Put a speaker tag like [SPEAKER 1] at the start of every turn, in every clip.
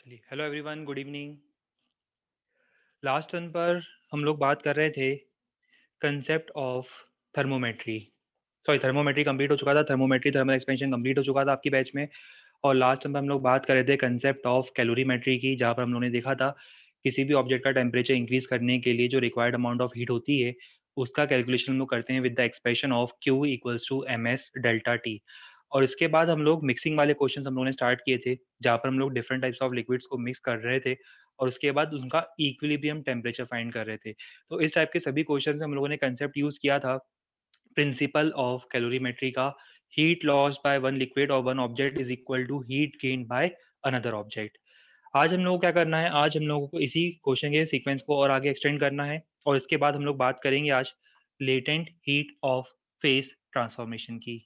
[SPEAKER 1] चलिए, hello everyone, good evening. Last turn पर हम लोग बात कर रहे थे concept of thermometry. Thermometry complete हो चुका था। थर्मोमेट्री थर्मल एक्सपेंशन कंप्लीट हो चुका था आपकी बैच में। और लास्ट टर्न पर हम लोग बात कर रहे थे कंसेप्ट ऑफ कैलोरीमेट्री की, जहाँ पर हम लोगों ने देखा था किसी भी ऑब्जेक्ट का टेम्परेचर इंक्रीज करने के लिए जो रिक्वायर्ड अमाउंट ऑफ हीट होती है उसका कैलकुलेशन हम लोग करते हैं with the expression of Q equals to MS delta T. और इसके बाद हम लोग मिक्सिंग वाले क्वेश्चन हम लोगों ने स्टार्ट किए थे, जहाँ पर हम लोग डिफरेंट टाइप्स ऑफ लिक्विड्स को मिक्स कर रहे थे और उसके बाद उनका इक्विलिब्रियम टेम्परेचर फाइंड कर रहे थे। तो इस टाइप के सभी क्वेश्चन हम लोगों ने कंसेप्ट यूज किया था प्रिंसिपल ऑफ कैलोरीमेट्री का। Heat lost by one liquid और one object is equal to heat gain by another object. आज हम लोगों को क्या करना है, आज हम लोगों को इसी क्वेश्चन के सीक्वेंस को और आगे एक्सटेंड करना है और इसके बाद हम लोग बात करेंगे आज latent heat of face transformation की।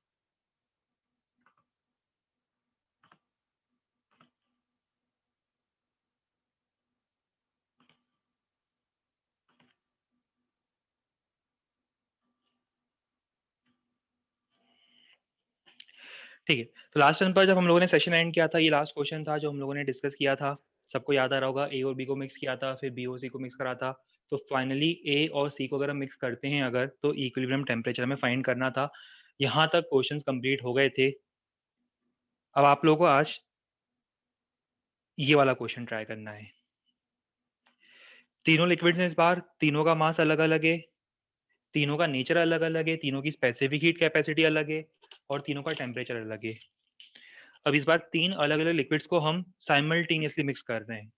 [SPEAKER 1] ठीक है, तो लास्ट टाइम पर जब हम लोगों ने सेशन एंड किया था, ये लास्ट क्वेश्चन था जो हम लोगों ने डिस्कस किया था। सबको याद आ रहा होगा, ए और बी को मिक्स किया था, फिर बी और सी को मिक्स करा था। तो फाइनली ए और सी को अगर हम मिक्स करते हैं अगर, तो इक्विलिब्रियम टेम्परेचर हमें फाइंड करना था। यहाँ तक क्वेश्चंस कंप्लीट हो गए थे। अब आप लोगों को आज ये वाला क्वेश्चन ट्राई करना है। तीनों लिक्विड्स हैं, इस बार तीनों का मास अलग अलग है, तीनों का नेचर अलग अलग है, तीनों की स्पेसिफिक हीट कैपेसिटी अलग है और तीनों का टेम्परेचर अलग है। अब इस बार तीन अलग अलग लिक्विड्स को हम साइमल्टेनियसली मिक्स कर रहे हैं।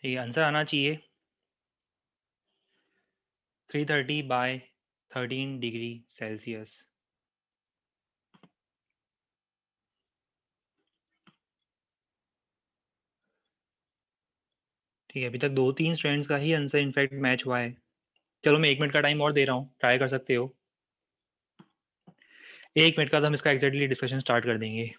[SPEAKER 1] ठीक है, आंसर आना चाहिए 330 बाय 13 डिग्री सेल्सियस। ठीक है, अभी तक 2-3 स्टूडेंट्स का ही आंसर इनफैक्ट मैच हुआ है। चलो मैं 1 मिनट का टाइम और दे रहा हूँ, ट्राई कर सकते हो। 1 मिनट का तो हम इसका एग्जैक्टली डिस्कशन स्टार्ट कर देंगे।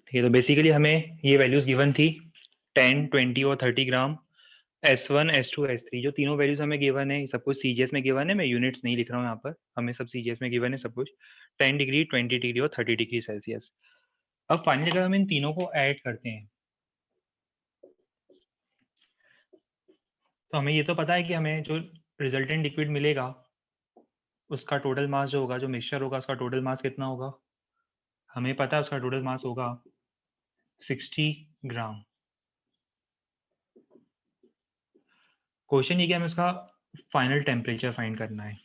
[SPEAKER 1] ठीक है, तो बेसिकली हमें ये वैल्यूज गिवन थी 10, 20 और 30 ग्राम। S1, S2, S3 जो तीनों वैल्यूज हमें गिवन है, सब कुछ सीजीएस में गिवन है। मैं यूनिट्स नहीं लिख रहा हूँ यहाँ पर, हमें सब सीजीएस में गिवन है सब कुछ। 10 डिग्री, 20 डिग्री और 30 डिग्री सेल्सियस। अब फाइनली अगर हम इन तीनों को ऐड करते हैं तो हमें ये तो पता है कि हमें जो रिजल्टेंट लिक्विड मिलेगा उसका टोटल मास जो होगा, जो मिक्सचर होगा उसका टोटल मास कितना होगा। हमें पता है उसका टोटल मास होगा 60 ग्राम। क्वेश्चन ये कि हमें उसका फाइनल टेम्परेचर फाइंड करना है।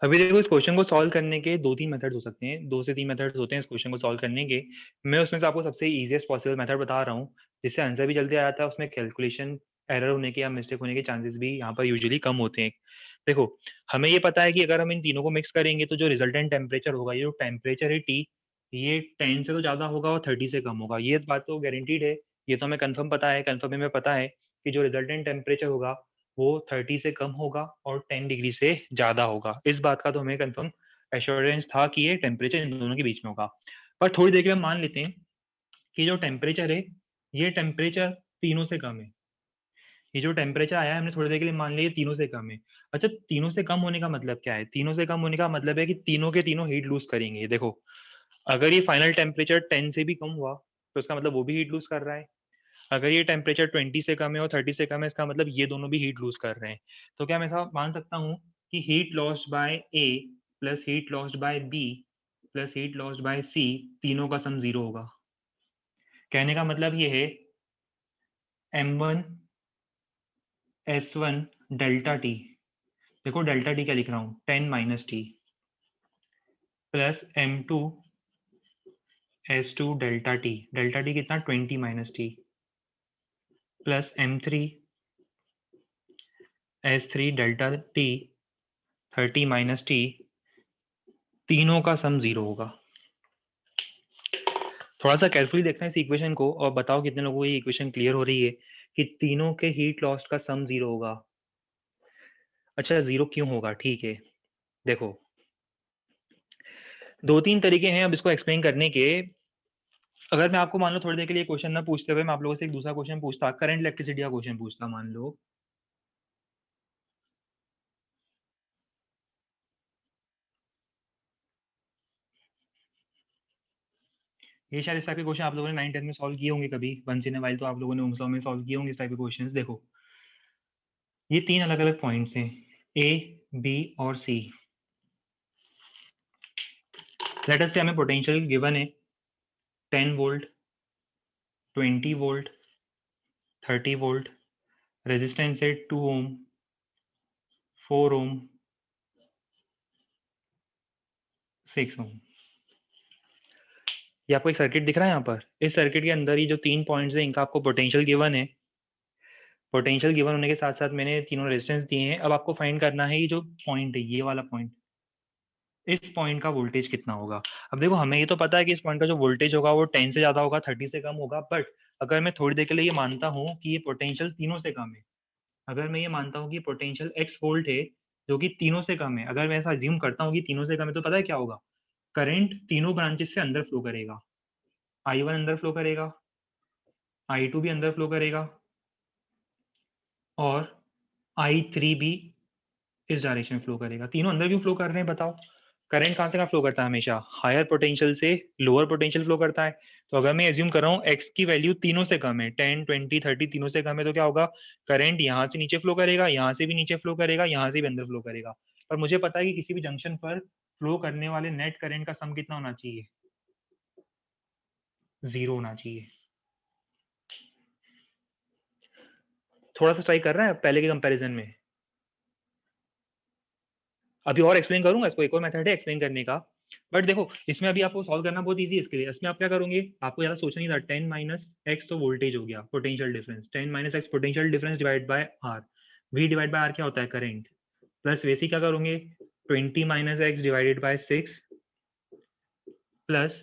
[SPEAKER 1] अभी देखो, इस क्वेश्चन को सॉल्व करने के 2-3 मेथड्स हो सकते हैं, 2 से 3 मेथड्स होते हैं इस क्वेश्चन को सॉल्व करने के। मैं उसमें से आपको सबसे इजीएस्ट पॉसिबल मेथड बता रहा हूँ, जिससे आंसर भी जल्दी आ जाता है, उसमें कैलकुलेशन एरर होने के या मिस्टेक होने के चांसेस भी यहाँ पर यूजुअली कम होते हैं। देखो, हमें ये पता है कि अगर हम इन तीनों को मिक्स करेंगे तो जो रिजल्टेंट टेम्परेचर होगा, ये जो टेम्परेचर है टी, ये 10 से तो ज्यादा होगा और 30 से कम होगा। ये बात तो गारंटीड है, ये तो हमें कंफर्म पता है, कंफर्म में पता है कि जो रिजल्टेंट टेम्परेचर होगा वो 30 से कम होगा और 10 डिग्री से ज्यादा होगा। इस बात का तो हमें कंफर्म एश्योरेंस था कि ये टेम्परेचर इन दोनों के बीच में होगा। पर थोड़ी देर के लिए हम मान लेते हैं कि जो टेम्परेचर है ये टेम्परेचर तीनों से कम है। ये जो टेम्परेचर आया है हमने थोड़ी देर के लिए मान लिया तीनों से कम है। अच्छा, तीनों से कम होने का मतलब क्या है? तीनों से कम होने का मतलब है कि तीनों के तीनों हीट लूज करेंगे। देखो, अगर ये फाइनल टेम्परेचर 10 से भी कम हुआ तो इसका मतलब वो भी हीट लूज कर रहा है। अगर ये टेम्परेचर 20 से कम है और 30 से कम है, इसका मतलब ये दोनों भी हीट लूज कर रहे हैं। तो क्या मैं ऐसा मान सकता हूँ कि heat lost by A plus heat lost by B plus heat lost by C, तीनों का सम 0 होगा। कहने का मतलब ये है M1 S1 डेल्टा टी, देखो डेल्टा टी क्या लिख रहा हूँ, 10 minus T, plus M2 S2 delta T कितना, 20 minus T, plus M3 S3 delta T 30 minus T, तीनों का सम 0 होगा। थोड़ा सा केयरफुली देखना है इस इक्वेशन को और बताओ कितने लोगों को ये इक्वेशन क्लियर हो रही है कि तीनों के हीट लॉस्ट का सम 0 होगा। अच्छा 0 क्यों होगा? ठीक है, देखो 2-3 तरीके हैं अब इसको एक्सप्लेन करने के। अगर मैं आपको मान लो थोड़ी देर के लिए क्वेश्चन ना पूछते हुए मैं आप लोगों से एक दूसरा क्वेश्चन पूछता, करंट इलेक्ट्रिसिटी का क्वेश्चन पूछता, मान लो ये शायद इस टाइप के क्वेश्चन आप लोगों ने 9-10 में सॉल्व किए होंगे कभी, वंस इन अ वाइल तो आप लोगों ने ओम्स लॉ में सॉल्व किए होंगे इस टाइप के क्वेश्चंस। देखो ये 3 अलग अलग पॉइंट्स हैं, ए, बी और सी। लेट अस से हमें पोटेंशियल गिवन है 10 वोल्ट, 20 वोल्ट, 30 वोल्ट, रेजिस्टेंस है 2 ओम, 4 ओम, 6 ओम। ये आपको एक सर्किट दिख रहा है यहाँ पर। इस सर्किट के अंदर ही जो 3 पॉइंट्स हैं इनका आपको पोटेंशियल गिवन है। पोटेंशियल गिवन होने के साथ साथ मैंने तीनों रेजिस्टेंस दिए हैं। अब आपको फाइंड करना है ये जो पॉइंट है, ये वाला पॉइंट, इस पॉइंट का वोल्टेज कितना होगा। अब देखो हमें ये तो पता है कि इस पॉइंट का जो वोल्टेज होगा वो 10 से ज्यादा होगा, 30 से कम होगा, बट अगर मैं थोड़ी देर के लिए ये मानता हूँ कि ये पोटेंशियल तीनों से कम है, अगर मैं ये मानता हूँ कि पोटेंशियल x वोल्ट है जो कि तीनों से कम है, अगर मैं ऐसा अज्यूम करता हूँ कि तीनों से कम है, तो पता है क्या होगा? करंट तीनों ब्रांचेस से अंदर फ्लो करेगा। I1 अंदर फ्लो करेगा, I2 भी अंदर फ्लो करेगा और I3 भी इस डायरेक्शन में फ्लो करेगा। तीनों अंदर क्यों फ्लो कर रहे हैं बताओ? करंट कहाँ से कहाँ फ्लो करता है? हमेशा हायर पोटेंशियल से लोअर पोटेंशियल फ्लो करता है। तो अगर मैं एज्यूम कर रहा हूँ x की वैल्यू तीनों से कम है, 10, 20, 30 तीनों से कम है, तो क्या होगा? करंट यहाँ से नीचे फ्लो करेगा, यहाँ से भी नीचे फ्लो करेगा, यहाँ से भी अंदर फ्लो करेगा। पर मुझे पता है कि किसी भी जंक्शन पर फ्लो करने वाले नेट करंट का सम कितना होना चाहिए? 0 होना चाहिए। थोड़ा सा ट्राई कर रहा है पहले के कंपैरिजन में। अभी और एक्सप्लेन करूंगा इसको, एक और मेथड है एक्सप्लेन करने का। बट देखो इसमें अभी आपको सॉल्व करना बहुत इजी है। इसके लिए इसमें आप क्या करोगे, आपको ज़्यादा सोचना नहीं था। 10 माइनस एक्स तो वोल्टेज हो गया, potential difference, 10 minus X potential difference divide by R. V divide by R क्या होता है? करेंट। प्लस वैसे क्या करोगे, 20 minus X divided by 6 plus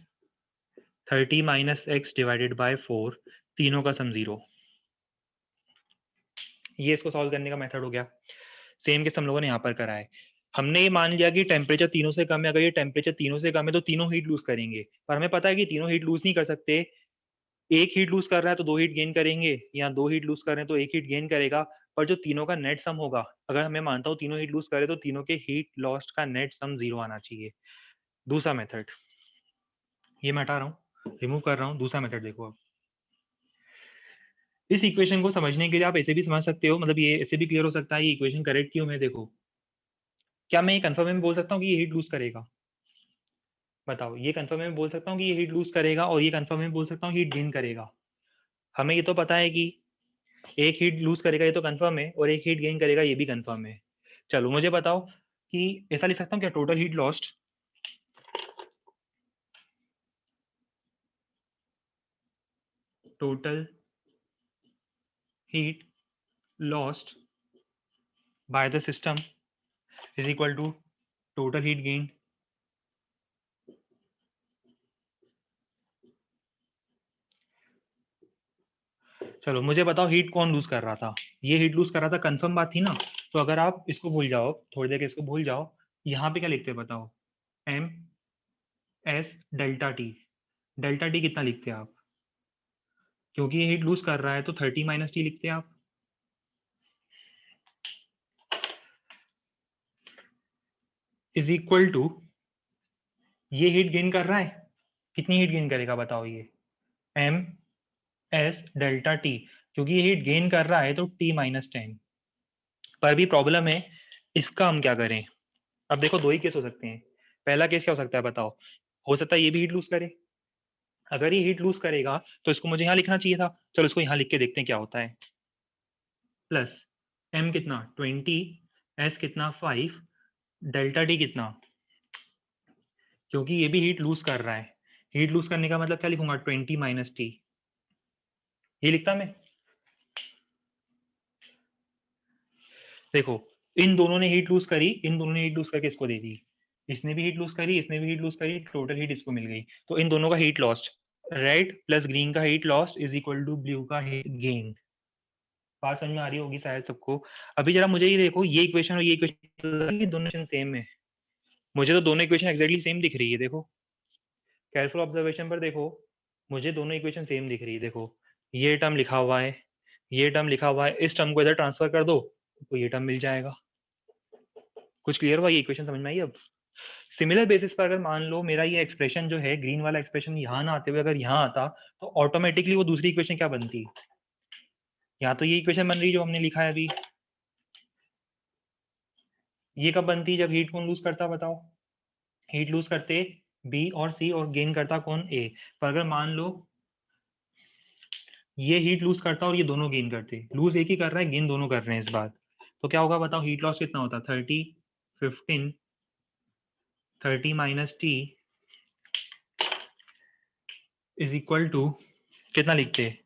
[SPEAKER 1] 30 minus X divided by 4, तीनों का सम 0। ये इसको सॉल्व करने का मेथड हो गया। सेम केस हम लोगों ने यहाँ पर करा है। हमने ये मान लिया कि टेम्परेचर तीनों से कम है। अगर ये टेम्परेचर तीनों से कम है तो तीनों हीट लूज करेंगे, पर हमें पता है कि तीनों हीट लूज नहीं कर सकते। एक हीट लूज कर रहा है तो 2 हीट गेन करेंगे, या 2 हीट लूज कर रहे हैं तो 1 हीट गेन करेगा। पर जो तीनों का नेट सम होगा, अगर मैं मानता हूँ तीनों हीट लूज करे तो तीनों के हीट लॉस्ट का नेट सम 0 आना चाहिए। दूसरा मेथड, ये मैं हटा रहा हूँ, रिमूव कर रहा हूँ। दूसरा मेथड देखो अब, इस इक्वेशन को समझने के लिए आप ऐसे भी समझ सकते हो, मतलब ये ऐसे भी क्लियर हो सकता है ये इक्वेशन करेक्ट क्यों है। देखो क्या मैं ये कंफर्म में बोल सकता हूँ कि ये हीट लूज करेगा? बताओ, ये कंफर्म में बोल सकता हूँ कि ये हीट लूज करेगा, और ये कंफर्म में बोल सकता हूँ हीट गेन करेगा। हमें ये तो पता है कि एक हीट लूज करेगा, ये तो कंफर्म है, और एक हीट गेन करेगा, ये भी कंफर्म है। चलो मुझे बताओ कि ऐसा लिख सकता हूँ क्या, total heat lost, total heat lost by the system is equal to total heat gain. चलो मुझे बताओ हीट कौन लूज कर रहा था? ये हीट लूज कर रहा था, कंफर्म बात थी ना। तो अगर आप इसको भूल जाओ, थोड़ी देर के इसको भूल जाओ, यहाँ पे क्या लिखते हैं बताओ? M S delta T. Delta T कितना लिखते हैं आप? क्योंकि ये हीट लूज कर रहा है तो 30 माइनस टी लिखते हैं आप, इज इक्वल टू, ये हीट गेन कर रहा है, कितनी हीट गेन करेगा बताओ? ये एम एस डेल्टा टी, क्योंकि ये हीट गेन कर रहा है तो T-10। पर भी प्रॉब्लम है, इसका हम क्या करें? अब देखो दो ही केस हो सकते हैं। पहला केस क्या हो सकता है बताओ? हो सकता है ये भी हीट लूज करे। अगर ये हीट लूज करेगा तो इसको मुझे यहाँ लिखना चाहिए था। चलो इसको यहाँ लिख के देखते हैं क्या होता है। प्लस एम कितना 20, एस कितना 5, डेल्टा टी कितना, क्योंकि ये भी हीट लूज कर रहा है। हीट लूज करने का मतलब क्या लिखूंगा? 20 माइनस टी, ये लिखता मैं। देखो इन दोनों ने हीट लूज करी, इन दोनों ने हीट लूज करके इसको दे दी, इसने भी हीट लूज करी, इसने भी हीट लूज करी, टोटल हीट इसको मिल गई। तो इन दोनों का heat lost, red plus green का heat lost is equal to blue का हीट गेन। बात समझ में आ रही होगी शायद सबको। अभी जरा मुझे ये देखो, ये इक्वेशन और ये इक्वेशन, ये दोनों सेम है। मुझे तो दोनों इक्वेशन एक्जैक्टली सेम दिख रही है। देखो केयरफुल ऑब्जर्वेशन पर देखो, मुझे दोनों इक्वेशन सेम दिख रही है। देखो ये टर्म लिखा हुआ है, ये टर्म लिखा हुआ है, इस टर्म को इधर ट्रांसफर कर दो तो ये टर्म मिल जाएगा। कुछ क्लियर हुआ? ये इक्वेशन समझ में आई अब? सिमिलर बेसिस पर अगर मान लो मेरा ये एक्सप्रेशन जो है, ग्रीन वाला एक्सप्रेशन यहाँ ना आते हुए अगर यहाँ आता, तो ऑटोमेटिकली वो दूसरी इक्वेशन क्या बनती? यहाँ तो ये इक्वेशन बन रही जो हमने लिखा है अभी। ये कब बनती? जब हीट कौन लूज करता बताओ? हीट लूज करते बी और सी, और गेन करता कौन? ए। पर अगर मान लो ये हीट लूज करता और ये दोनों गेन करते, लूज एक ही कर रहा है, गेन दोनों कर रहे हैं इस बार, तो क्या होगा बताओ? हीट लॉस कितना होता? 30 15 30 minus T is equal to कितना लिखते हैं?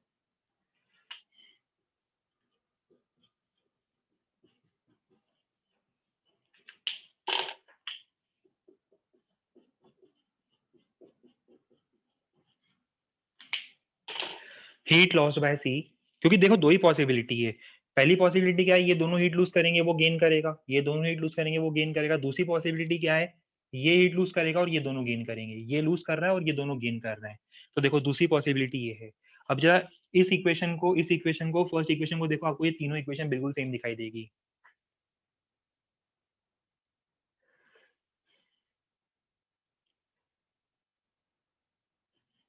[SPEAKER 1] Heat loss by C. क्योंकि देखो दो ही पॉसिबिलिटी है। पहली पॉसिबिलिटी क्या है? ये दोनों हीट लूज करेंगे वो गेन करेगा, ये दोनों हीट लूज करेंगे वो गेन करेगा। दूसरी पॉसिबिलिटी क्या है? ये हीट लूज करेगा और ये दोनों गेन करेंगे, ये लूज कर रहा है और ये दोनों गेन कर रहे हैं। तो देखो दूसरी पॉसिबिलिटी ये है। अब जरा इस इक्वेशन को फर्स्ट इक्वेशन को देखो, आपको ये तीनों इक्वेशन बिल्कुल सेम दिखाई देगी।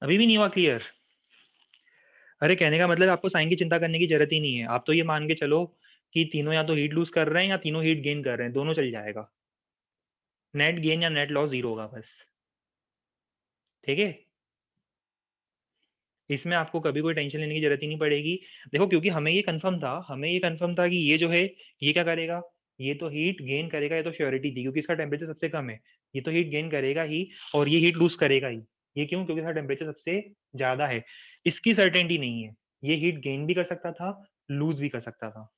[SPEAKER 1] अभी भी नहीं हुआ क्लियर? अरे कहने का मतलब आपको साइन की चिंता करने की जरूरत ही नहीं है। आप तो ये मान के चलो कि तीनों या तो हीट लूज कर रहे हैं या तीनों हीट गेन कर रहे हैं, दोनों चल जाएगा। नेट गेन या नेट लॉस जीरो होगा बस। ठीक है, इसमें आपको कभी कोई टेंशन लेने की जरूरत ही नहीं पड़ेगी। देखो क्योंकि हमें ये कंफर्म था कि ये जो है ये क्या करेगा? ये तो हीट गेन करेगा, ये तो श्योरिटी थी क्योंकि इसका टेम्परेचर सबसे कम है। ये तो हीट गेन करेगा ही और ये हीट लूज करेगा ही। ये क्यों? क्योंकि इसका टेम्परेचर सबसे ज्यादा है। इसकी सर्टेनिटी नहीं है, ये हीट गेन भी कर सकता था, लूज भी कर सकता था।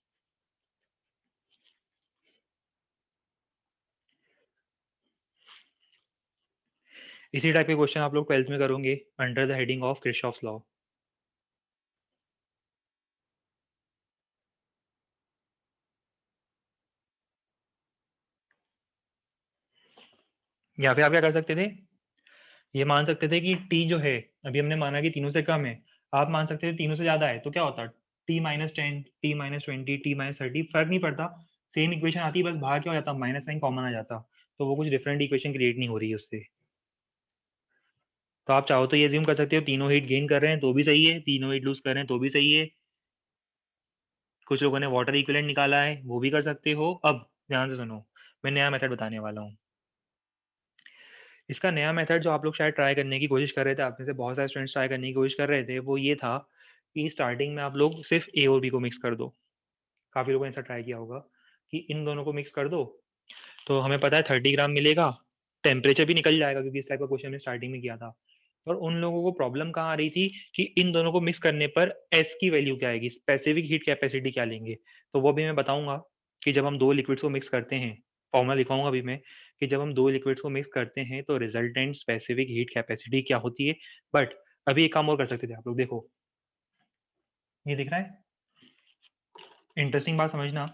[SPEAKER 1] इसी टाइप के क्वेश्चन आप लोग 12th में करोगे under the heading of Kirchhoff's law. यहाँ पे आप क्या कर सकते थे? ये मान सकते थे कि टी जो है, अभी हमने माना कि तीनों से कम है। आप मान सकते थे तीनों से ज्यादा है, तो क्या होता? T-10, T-20, T-30, फर्क नहीं पड़ता। सेम इक्वेशन आती, बस बाहर क्या हो जाता? माइनस साइन कॉमन आ जाता। तो वो कुछ डिफरेंट इक्वेशन क्रिएट नहीं हो रही है उससे। तो आप चाहो तो ये ज्यूम कर सकते हो तीनों हीट गेन कर रहे हैं तो भी सही है, तीनों हीट लूज कर रहे हैं तो भी सही है। कुछ लोगों ने वाटर इक्विवेलेंट निकाला है, वो भी कर सकते हो। अब ध्यान से सुनो, मैं नया मेथड बताने वाला हूँ। इसका नया मेथड जो आप लोग शायद ट्राई करने की कोशिश कर रहे थे, आप में से बहुत सारे स्टूडेंट्स ट्राई करने की कोशिश कर रहे थे, वो ये था कि स्टार्टिंग में आप लोग सिर्फ ए और बी को मिक्स कर दो। काफ़ी लोगों ने ऐसा ट्राई किया होगा कि इन दोनों को मिक्स कर दो, तो हमें पता है 30 ग्राम मिलेगा। टेम्परेचर भी निकल जाएगा क्योंकि इस टाइप का क्वेश्चन हमने स्टार्टिंग में किया था। और उन लोगों को प्रॉब्लम कहाँ आ रही थी कि इन दोनों को मिक्स करने पर एस की वैल्यू क्या आएगी, स्पेसिफिक हीट कैपेसिटी क्या लेंगे। तो वो भी मैं बताऊंगा कि जब हम दो लिक्विड्स को मिक्स करते हैं, फॉर्मूला लिखाऊंगा अभी मैं, कि जब हम दो लिक्विड्स को मिक्स करते हैं तो रिजल्टेंट स्पेसिफिक हीट कैपेसिटी क्या होती है। बट अभी एक काम और कर सकते थे आप लोग। देखो ये दिख रहा है, इंटरेस्टिंग बात समझना।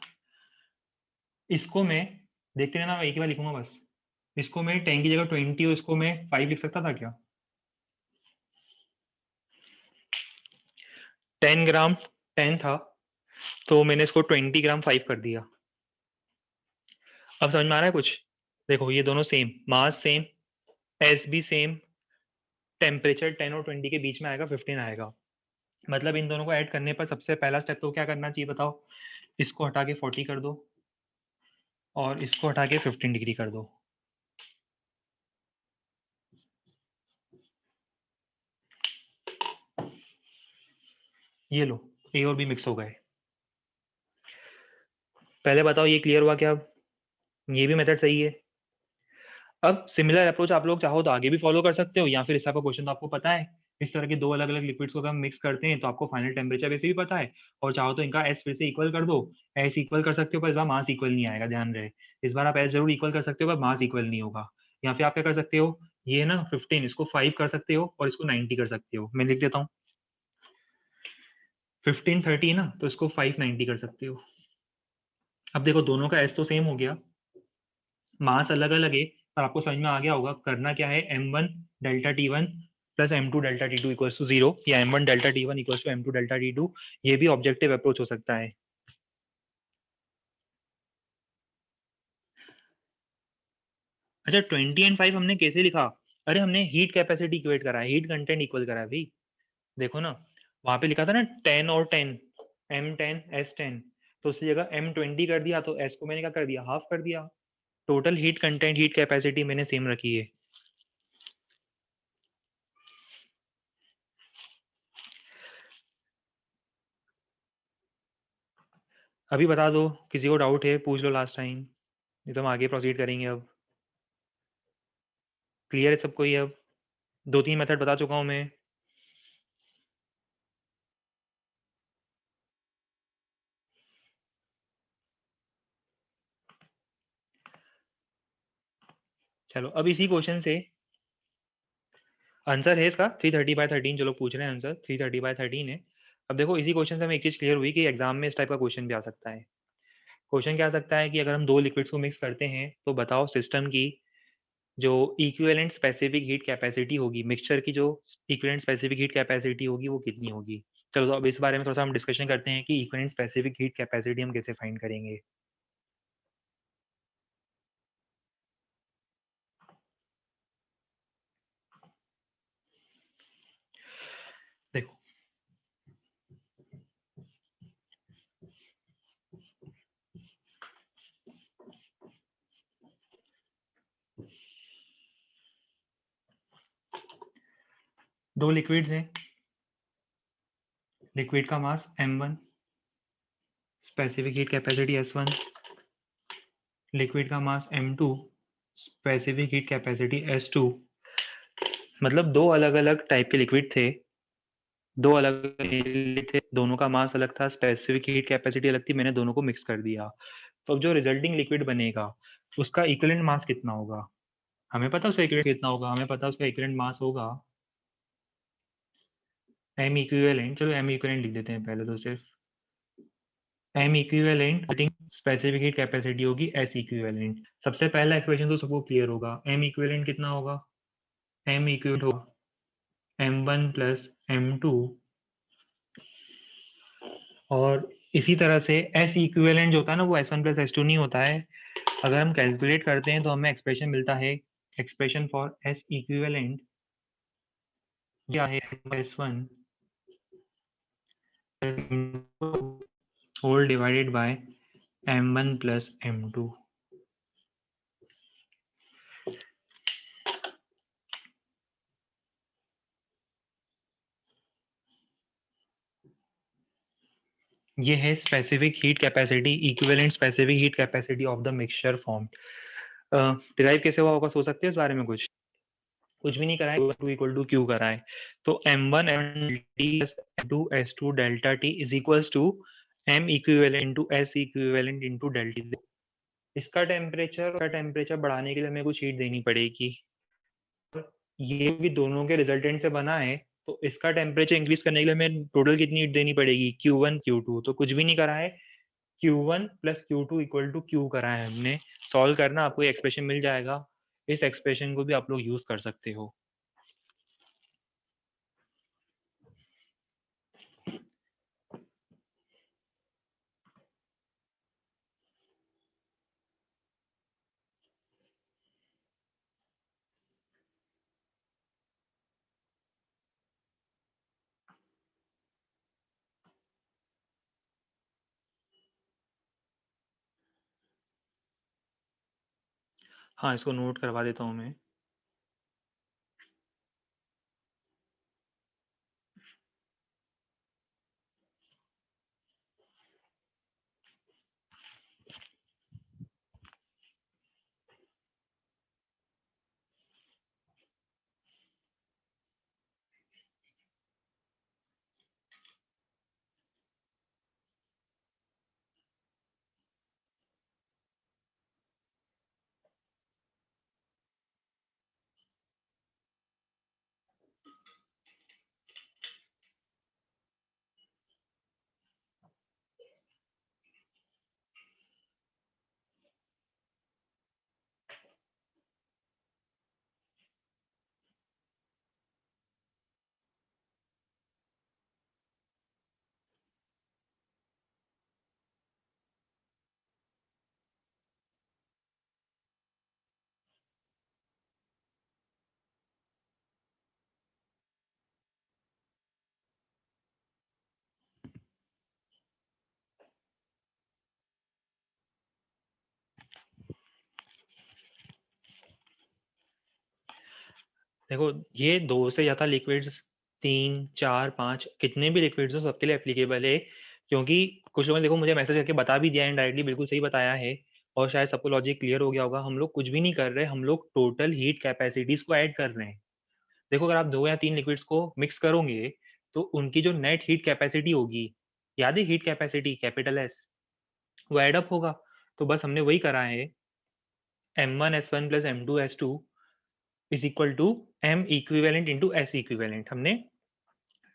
[SPEAKER 1] इसको मैं देखते रहना, मैं एक ही बार लिखूंगा बस। इसको मैं 10 की जगह 20 और इसको मैं 5 लिख सकता था क्या? 10 ग्राम 10 था, तो मैंने इसको 20 ग्राम 5 कर दिया। अब समझ में आ रहा है कुछ? देखो ये दोनों सेम, मास सेम, एस भी सेम, टेम्परेचर 10 और 20 के बीच में आएगा, 15 आएगा। मतलब इन दोनों को ऐड करने पर सबसे पहला स्टेप तो क्या करना चाहिए बताओ? इसको हटा के 40 कर दो और इसको हटा के 15 डिग्री कर दो। ये लो, ए और बी मिक्स हो गए। पहले बताओ ये क्लियर हुआ क्या? अब ये भी मेथड सही है। अब सिमिलर अप्रोच आप लोग चाहो तो आगे भी फॉलो कर सकते हो, या फिर इस टाइप का क्वेश्चन तो आपको पता है। इस तरह के दो अलग अलग लिक्विड्स को अगर हम मिक्स करते हैं तो आपको फाइनल टेम्परेचर वैसे भी पता है। और चाहो तो इनका एस फिर से इक्वल कर दो। एस इक्वल कर सकते हो, पर इस बार मास इक्वल नहीं आएगा, ध्यान रहे। इस बार आप एस जरूर इक्वल कर सकते हो, पर मास इक्वल नहीं होगा। या फिर आप क्या कर सकते हो, ये ना 15, इसको 5 कर सकते हो और इसको 90 कर सकते हो। मैं लिख देता हूँ। 1530 ना, तो इसको 590 कर सकते हो। अब देखो दोनों का एस तो सेम हो गया, मास अलग अलग है, पर आपको समझ में आ गया होगा करना क्या है। m1 delta t1 plus m2 delta t2 equals to 0, या m1 delta t1 equals to m2 delta t2। ये भी ऑब्जेक्टिव अप्रोच हो सकता है। अच्छा 20 एंड 5 हमने कैसे लिखा? अरे हमने हीट कैपेसिटी इक्वेट करा है, हीट कंटेंट इक्वल करा है भाई। देखो ना, वहां पे लिखा था ना 10 और 10, m10 s10, तो उसकी जगह m20 कर दिया, तो s को मैंने क्या कर दिया, हाफ कर दिया। Total heat content, heat capacity मैंने सेम रखी है। अभी बता दो, किसी को डाउट है पूछ लो लास्ट टाइम, नहीं तो हम आगे प्रोसीड करेंगे। अब क्लियर है सबको ये? अब 2-3 मेथड बता चुका हूँ मैं। चलो अब इसी क्वेश्चन से आंसर है इसका 330/13, जो लोग पूछ रहे हैं आंसर 330/13 है। अब देखो इसी क्वेश्चन से हमें एक चीज क्लियर हुई कि एग्जाम में इस टाइप का क्वेश्चन भी आ सकता है। क्वेश्चन क्या आ सकता है कि अगर हम दो लिक्विड्स को मिक्स करते हैं तो बताओ सिस्टम की जो इक्विवेलेंट स्पेसिफिक हीट कैपेसिटी होगी, मिक्सचर की जो इक्विवेलेंट स्पेसिफिक हीट कैपेसिटी होगी वो कितनी होगी। चलो तो अब इस बारे में थोड़ा सा हम डिस्कशन करते हैं कि इक्विवेलेंट स्पेसिफिक हीट कैपेसिटी हम कैसे फाइंड करेंगे। देखो दो लिक्विड्स हैं, लिक्विड का मास m1, specific heat capacity s1, liquid का मास m2, specific heat capacity s2। मतलब दो अलग अलग टाइप के लिक्विड थे, दो अलग थे, दोनों का मास अलग था, स्पेसिफिक हीट कैपेसिटी अलग थी, मैंने दोनों को मिक्स कर दिया। तो अब जो रिजल्टिंग लिक्विड बनेगा उसका इक्विवेलेंट मास कितना होगा, हमें पता है उसका इक्विवेलेंट कितना होगा, हमें पता है उसका इक्विवेलेंट मास होगा m इक्विवेलेंट। चलो m इक्विवेलेंट लिख देते हैं पहले तो, सिर्फ m equivalent specific heat capacity होगी s इक्विवेलेंट। सबसे पहला इक्वेशन तो सबको क्लियर होगा, m इक्विवेलेंट कितना होगा, m इक्विवेलेंट होगा m1 प्लस m2, और इसी तरह से s इक्विवेलेंट जो होता है ना वो s1 प्लस s2 नहीं होता है। अगर हम कैलकुलेट करते हैं तो हमें एक्सप्रेशन मिलता है, एक्सप्रेशन फॉर s इक्विवेलेंट क्या है, s1 whole divided by m1 plus m2। ये है specific heat capacity, equivalent specific heat capacity of the mixture form. Derive कैसे हुआ होगा, सोच सकते हैं इस बारे में कुछ? कुछ भी नहीं करा है, टू इक्वल टू क्यू करा है। तो m1 m2 s2 delta t is equals to m equivalent into s equivalent into delta. इसका टेम्परेचर बढ़ाने के लिए हमें कुछ हीट देनी पड़ेगी, ये भी दोनों के रिजल्टेंट से बना है, तो इसका टेम्परेचर इंक्रीज करने के लिए हमें टोटल कितनी हीट देनी पड़ेगी, Q1 Q2। तो कुछ भी नहीं करा है, Q1 plus Q2 equal to Q करा है हमने। सॉल्व करना, आपको एक्सप्रेशन मिल जाएगा, इस एक्सप्रेशन को भी आप लोग यूज कर सकते हो। हाँ इसको नोट करवा देता हूँ मैं। देखो ये 2 से ज़्यादा लिक्विड्स 3, 4, 5 कितने भी लिक्विड्स हो सबके लिए एप्लीकेबल है, क्योंकि कुछ लोगों ने देखो मुझे मैसेज करके बता भी दिया है इनडायरेक्टली, बिल्कुल सही बताया है और शायद सबको लॉजिक क्लियर हो गया होगा। हम लोग कुछ भी नहीं कर रहे, हम लोग टोटल हीट कैपेसिटीज़ को ऐड कर रहे हैं। देखो अगर आप 2 या 3 लिक्विड्स को मिक्स करोगे, तो उनकी जो नेट हीट कैपेसिटी होगी, याद है हीट कैपेसिटी कैपिटल एस, वो ऐड अप होगा। तो बस हमने वही करा है, M1S1 plus M2S2 is equal to M equivalent into S equivalent. हमने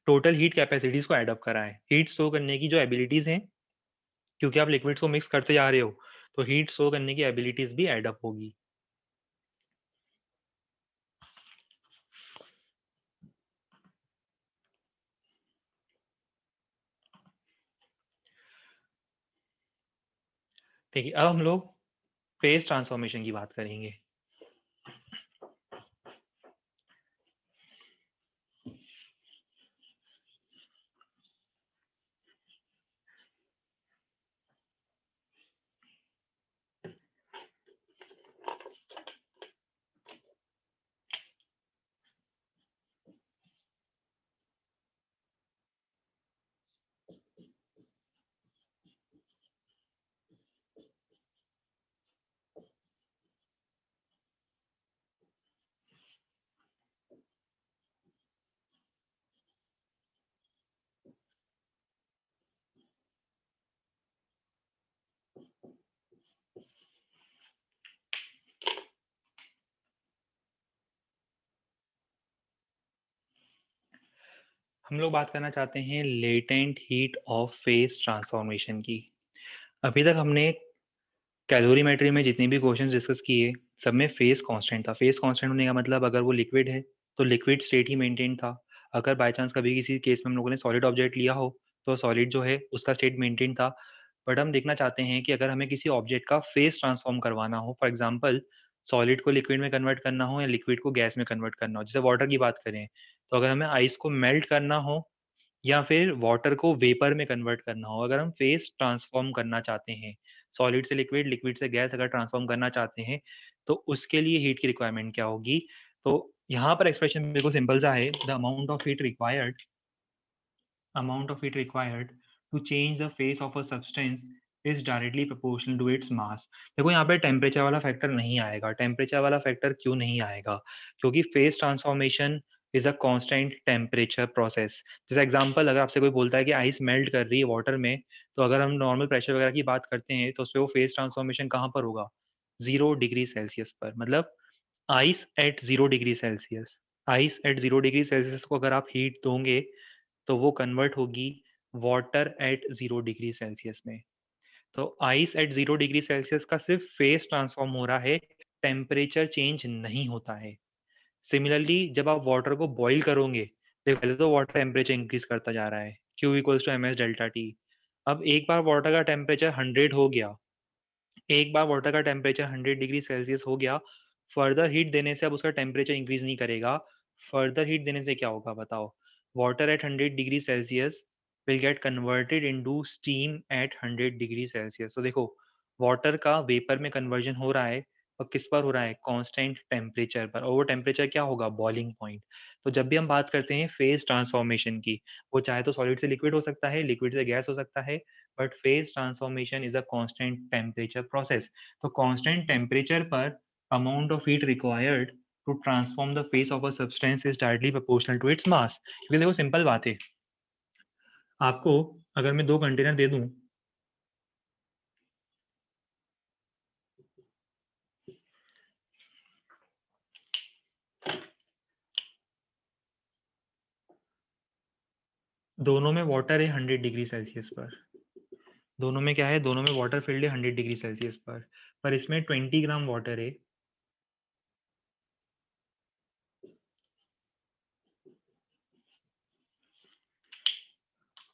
[SPEAKER 1] टोटल हीट कैपेसिटीज को एडअप करा है। हीट स्टोर करने की जो एबिलिटीज हैं, क्योंकि आप लिक्विड्स को मिक्स करते जा रहे हो, तो हीट स्टोर करने की एबिलिटीज भी एडअप होगी। ठीक है, अब हम लोग फेज ट्रांसफॉर्मेशन की बात करेंगे। हम लोग बात करना चाहते हैं latent heat of phase transformation की। अभी तक हमने कैलोरीमेट्री में जितने भी क्वेश्चंस डिस्कस किए, सब में फेज कांस्टेंट था। फेज कांस्टेंट होने का मतलब अगर वो लिक्विड है तो लिक्विड स्टेट ही मेंटेन था। अगर बाय चांस कभी किसी केस में हम लोगों ने सॉलिड ऑब्जेक्ट लिया हो, तो सॉलिड जो है उसका स्टेट मेंटेन था। बट हम देखना चाहते हैं कि अगर हमें किसी ऑब्जेक्ट का फेज ट्रांसफॉर्म करवाना हो, फॉर एग्जाम्पल सॉलिड को लिक्विड में कन्वर्ट करना हो या लिक्विड को गैस में कन्वर्ट करना हो, जैसे वाटर की बात करें, तो अगर हमें आइस को मेल्ट करना हो या फिर वाटर को वेपर में कन्वर्ट करना हो, अगर हम फेज ट्रांसफॉर्म करना चाहते हैं, सॉलिड से लिक्विड, लिक्विड से गैस अगर ट्रांसफॉर्म करना चाहते हैं, तो उसके लिए हीट की रिक्वायरमेंट क्या होगी। तो यहाँ पर एक्सप्रेशन बिल्कुल सिंपल सा है, the amount of heat required to change the phase of a substance is directly proportional to its mass। देखो यहाँ पे टेम्परेचर वाला फैक्टर नहीं आएगा। टेम्परेचर वाला फैक्टर क्यों नहीं आएगा? क्योंकि phase transformation is a constant temperature process. जैसे एग्जांपल, अगर आपसे कोई बोलता है कि आइस मेल्ट कर रही है वाटर में, तो अगर हम नॉर्मल प्रेशर वगैरह की बात करते हैं, तो उस पर वो फेज ट्रांसफॉर्मेशन कहाँ पर होगा? 0 डिग्री सेल्सियस पर। मतलब ice eight 0 degree Celsius, ice eight 0 degree Celsius को अगर आप हीट दोगे, तो वो कन्वर्ट होगी वाटर एट 0 डिग्री सेल्सियस में। तो आइस एट 0 डिग्री सेल्सियस का सिर्फ फेस ट्रांसफॉर्म हो रहा है, टेम्परेचर चेंज नहीं होता है। सिमिलरली जब आप वाटर को बॉईल करोगे, तो पहले तो वाटर टेम्परेचर इंक्रीज करता जा रहा है, Q equals to M S delta T. अब एक बार वाटर का टेम्परेचर 100 हो गया, एक बार वाटर का टेम्परेचर 100 डिग्री सेल्सियस हो गया, फर्दर हीट देने से अब उसका टेम्परेचर इंक्रीज नहीं करेगा। फर्दर हीट देने से क्या होगा बताओ? Water at 100 degree Celsius will get converted into steam eight 100 degree Celsius. तो देखो वाटर का वेपर में कन्वर्जन हो रहा है, और किस पर हो रहा है? कांस्टेंट टेम्परेचर पर, और वो टेम्परेचर क्या होगा? Boiling point. तो जब भी हम बात करते हैं फेज ट्रांसफॉर्मेशन की, वो चाहे तो सॉलिड से लिक्विड हो सकता है, लिक्विड से गैस हो सकता है, but phase transformation is a constant temperature process। तो constant temperature पर amount of heat required to transform the phase of a substance is directly proportional to its mass। क्योंकि देखो सिंपल बात है, आपको अगर मैं 2 कंटेनर दे दूं, दोनों में वाटर है 100 डिग्री सेल्सियस पर, दोनों में क्या है? दोनों में वाटर फिल्ड है 100 डिग्री सेल्सियस पर इसमें 20 ग्राम वाटर है,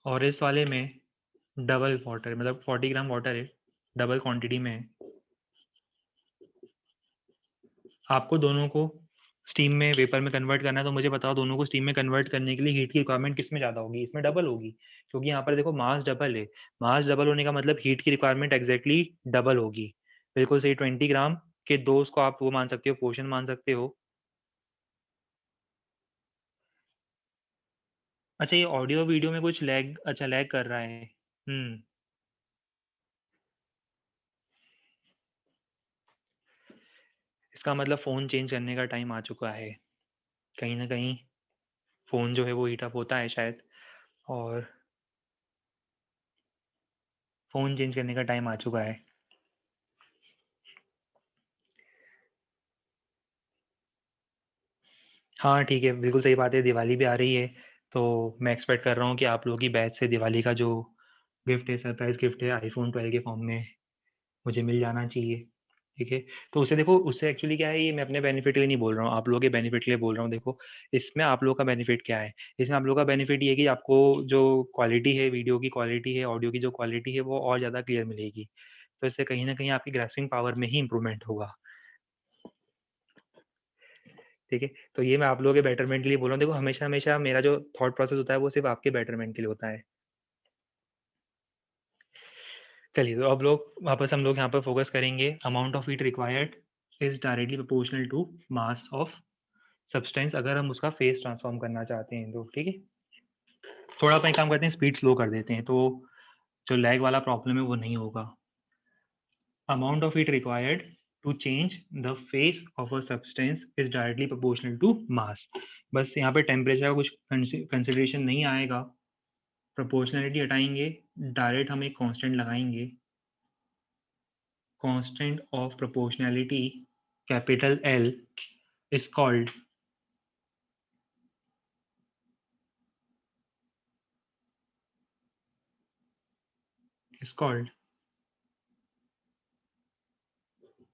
[SPEAKER 1] और इस वाले में डबल वाटर, मतलब 40 ग्राम वाटर है, डबल क्वांटिटी में है। आपको दोनों को स्टीम में, वेपर में कन्वर्ट करना है, तो मुझे बताओ दोनों को स्टीम में कन्वर्ट करने के लिए हीट की रिक्वायरमेंट किस में ज़्यादा होगी? इसमें डबल होगी, क्योंकि यहाँ पर देखो मास डबल है। मास डबल होने का मतलब हीट की रिक्वायरमेंट एग्जैक्टली डबल होगी। बिल्कुल सही, 20 ग्राम के दो, उसको आप वो मान सकते हो, पोर्शन मान सकते हो। अच्छा, ये ऑडियो वीडियो में कुछ लैग, अच्छा लैग कर रहा है। इसका मतलब फ़ोन चेंज करने का टाइम आ चुका है। कहीं न कहीं फ़ोन जो है वो हीट अप होता है शायद, और फ़ोन चेंज करने का टाइम आ चुका है। हाँ, ठीक है, बिल्कुल सही बात है, दिवाली भी आ रही है, तो मैं एक्सपेक्ट कर रहा हूँ कि आप लोगों की बैच से दिवाली का जो गिफ्ट है, सरप्राइज़ गिफ्ट है, आईफ़ोन 12 के फॉर्म में मुझे मिल जाना चाहिए, ठीक है? तो उससे देखो, उससे एक्चुअली क्या है, ये मैं अपने बेनिफिट के लिए नहीं बोल रहा हूँ, आप लोगों के बेनिफिट के लिए बोल रहा हूँ। देखो, इसमें आप लोगों का बेनिफिट क्या है? इसमें आप लोगों का बेनिफिट ये है कि आपको जो क्वालिटी है, वीडियो की क्वालिटी है, ऑडियो की जो क्वालिटी है, वो और ज़्यादा क्लियर मिलेगी। तो इससे कहीं न कहीं आपकी ग्रास्पिंग पावर में ही इम्प्रूवमेंट होगा, ठीक है? तो ये मैं आप लोगों के बेटरमेंट के लिए बोल रहा हूँ। देखो, हमेशा-हमेशा मेरा जो थॉट प्रोसेस होता है, वो सिर्फ़ आपके बेटरमेंट के लिए होता है। चलिए, तो अब लोग वापस हम लोग यहाँ पर फ़ोकस करेंगे, amount of heat required is directly proportional to mass of substance, अगर हम उसका फेस ट्रांसफॉर्म करना चाहते हैं तो, ठीक है? थोड़ा अपन एक काम करते हैं, स्पीड स्लो कर देते हैं, तो जो लैग वाला प्रॉब्लम है वो नहीं होगा। Amount of heat required to change the phase of a substance is directly proportional to mass. बस यहाँ पे टेम्परेचर का कुछ कंसिडरेशन नहीं आएगा, प्रोपोर्शनलिटी हटाएंगे, डायरेक्ट हम एक कांस्टेंट लगाएंगे, constant of proportionality capital L is called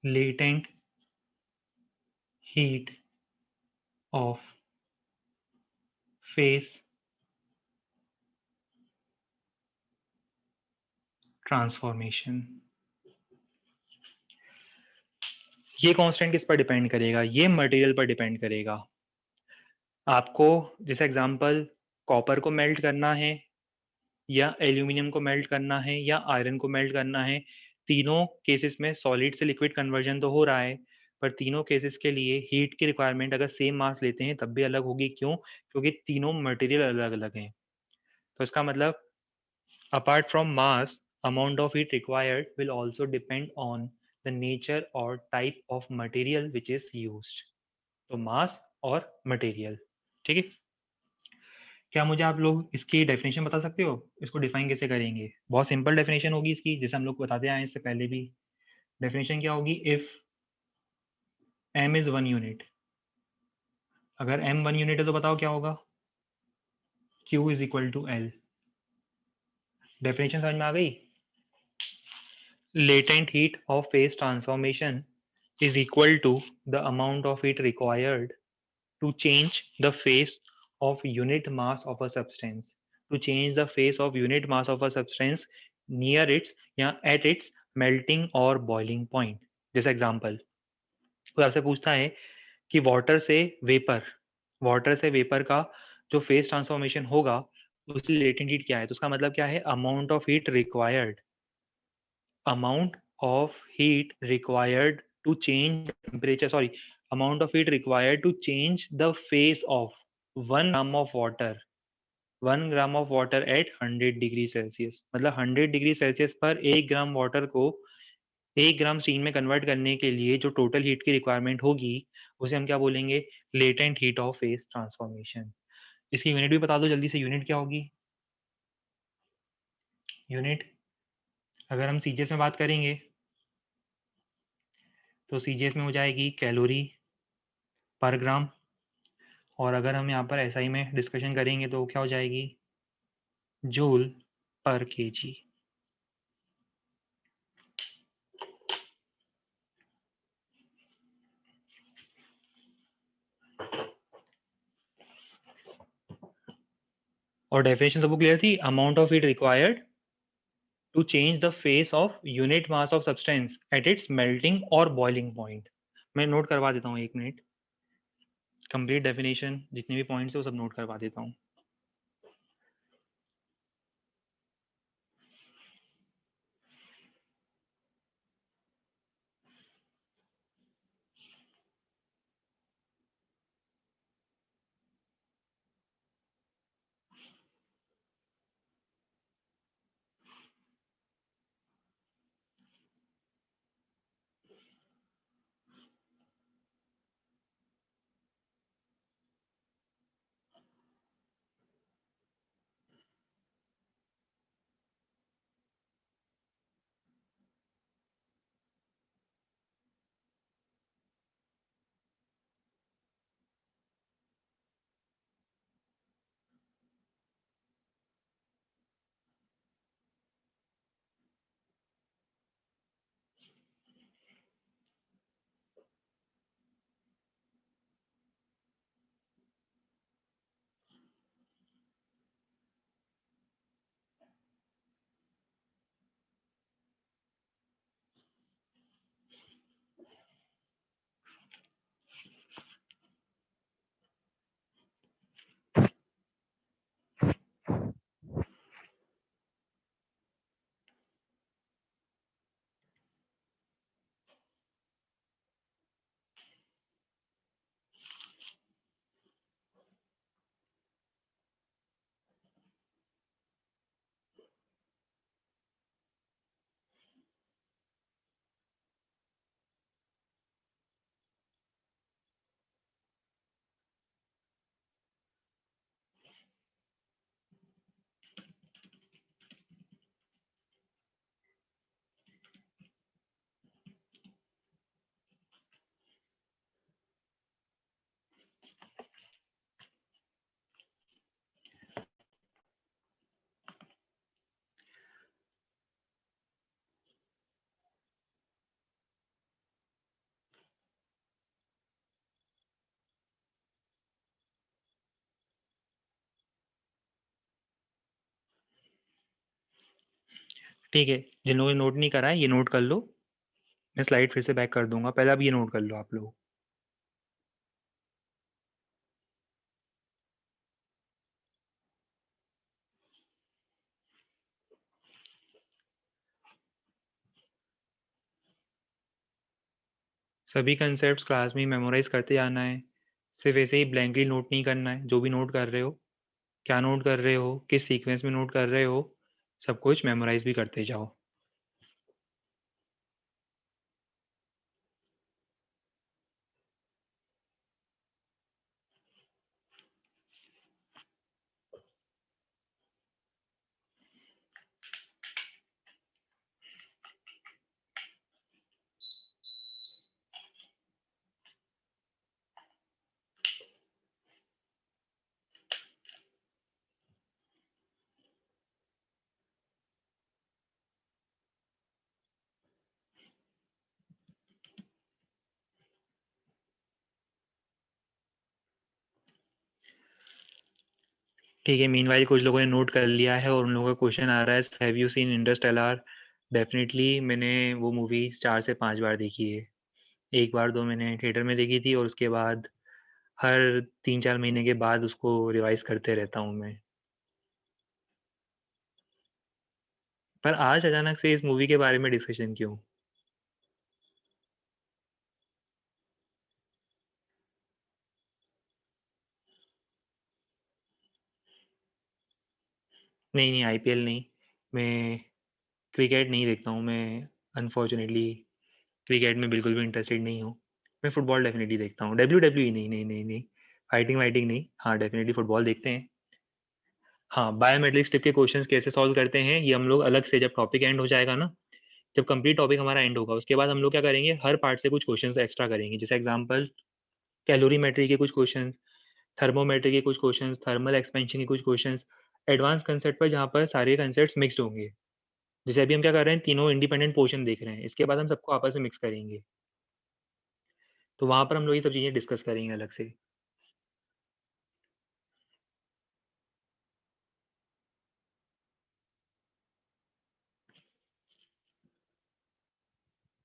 [SPEAKER 1] latent heat of phase transformation. ये कांस्टेंट किस पर डिपेंड करेगा? ये मटेरियल पर डिपेंड करेगा। आपको जैसे एग्जांपल कॉपर को मेल्ट करना है, या एल्यूमिनियम को मेल्ट करना है, या आयरन को मेल्ट करना है, तीनों केसेस में सॉलिड से लिक्विड कन्वर्जन तो हो रहा है, पर तीनों केसेस के लिए हीट की रिक्वायरमेंट अगर सेम मास लेते हैं तब भी अलग होगी। क्यों? क्योंकि तीनों मटेरियल अलग-अलग हैं। तो इसका मतलब apart from mass, amount of heat required will also depend on the nature or type of material which is used. तो मास और मटेरियल, ठीक है? क्या मुझे आप लोग इसकी डेफिनेशन बता सकते हो? इसको डिफाइन कैसे करेंगे? बहुत सिंपल डेफिनेशन होगी इसकी, जैसे हम लोग बताते आए हैं इससे पहले भी। डेफिनेशन क्या होगी? इफ m इज 1 यूनिट, अगर m 1 यूनिट है तो बताओ क्या होगा? q is equal to l। Definition समझ में आ गई? Latent heat of phase transformation is equal to the amount of heat required to change the phase of unit mass of a substance, to change the phase of unit mass of a substance near its या at its melting or boiling point। जैसे example, कोई आपसे पूछता है कि water से vapour का जो फेस ट्रांसफॉर्मेशन होगा उसकी लेटेंट हीट क्या है, तो उसका मतलब क्या है? Amount of heat required to change temperature, sorry, amount of heat required to change the phase of 1 gram of water, 1 gram of water at 100 degree Celsius. मतलब 100 डिग्री सेल्सियस पर 1 ग्राम वाटर को 1 ग्राम स्टीम में convert करने के लिए जो total heat की requirement होगी उसे हम क्या बोलेंगे? Latent heat of face transformation. इसकी यूनिट भी बता दो जल्दी से, यूनिट क्या होगी? यूनिट अगर हम सीजीएस में बात करेंगे तो सीजीएस में हो जाएगी कैलोरी पर ग्राम, और अगर हम यहाँ पर एसआई में डिस्कशन करेंगे तो क्या हो जाएगी? जूल पर केजी। और डेफिनेशन सबको क्लियर थी? Amount of heat required to change the phase of unit mass of substance at its melting और बॉइलिंग पॉइंट। मैं नोट करवा देता हूँ, 1 मिनट, कंप्लीट डेफिनेशन जितने भी पॉइंट्स है वो सब नोट करवा देता हूँ। ठीक है, जिन लोगों ने नोट नहीं करा है ये नोट कर लो। मैं स्लाइड फिर से बैक कर दूंगा, पहले अब ये नोट कर लो आप लोग। सभी कंसेप्ट क्लास में मेमोराइज करते जाना है। सिर्फ ऐसे ही ब्लैंकली नोट नहीं करना है। जो भी नोट कर रहे हो, क्या नोट कर रहे हो, किस सीक्वेंस में नोट कर रहे हो, सब कुछ मेमोराइज भी करते जाओ। ठीक है, मीनवाइल कुछ लोगों ने नोट कर लिया है और उन लोगों का क्वेश्चन आ रहा है, have you seen Interstellar? Definitely मैंने वो मूवी 4 से 5 बार देखी है। एक बार दो मैंने थिएटर में देखी थी, और उसके बाद हर 3-4 महीने के बाद उसको रिवाइज करते रहता हूँ मैं। पर आज अचानक से इस मूवी के बारे में डिस्कशन क्यों? नहीं नहीं, आईपीएल नहीं। मैं क्रिकेट नहीं देखता हूँ मैं। अनफॉर्चुनेटली क्रिकेट में बिल्कुल भी इंटरेस्टेड नहीं हूँ। मैं फुटबॉल डेफिनेटली देखता हूँ। WWE नहीं नहीं नहीं नहीं। फाइटिंग वाइटिंग नहीं, हाँ डेफिनेटली फुटबॉल देखते हैं। हाँ, बायोमेट्रिक्स टिप के क्वेश्चंस कैसे सॉल्व करते हैं ये हम लोग अलग से, जब टॉपिक एंड हो जाएगा ना, जब कंप्लीट टॉपिक हमारा एंड होगा उसके बाद हम लोग क्या करेंगे, हर पार्ट से कुछ क्वेश्चंस एक्स्ट्रा करेंगे। जैसे एग्जांपल, कैलोरीमेट्री के कुछ क्वेश्चंस, थर्मोमेट्री के कुछ क्वेश्चंस, थर्मल एक्सपेंशन के कुछ क्वेश्चंस, एडवांस कंसेप्ट पर जहाँ पर सारे कंसेप्ट मिक्सड होंगे। जैसे अभी हम क्या कर रहे हैं, तीनों इंडिपेंडेंट पोर्शन देख रहे हैं, इसके बाद हम सबको आपस में मिक्स करेंगे। तो वहां पर हम लोग ये सब चीजें डिस्कस करेंगे अलग से।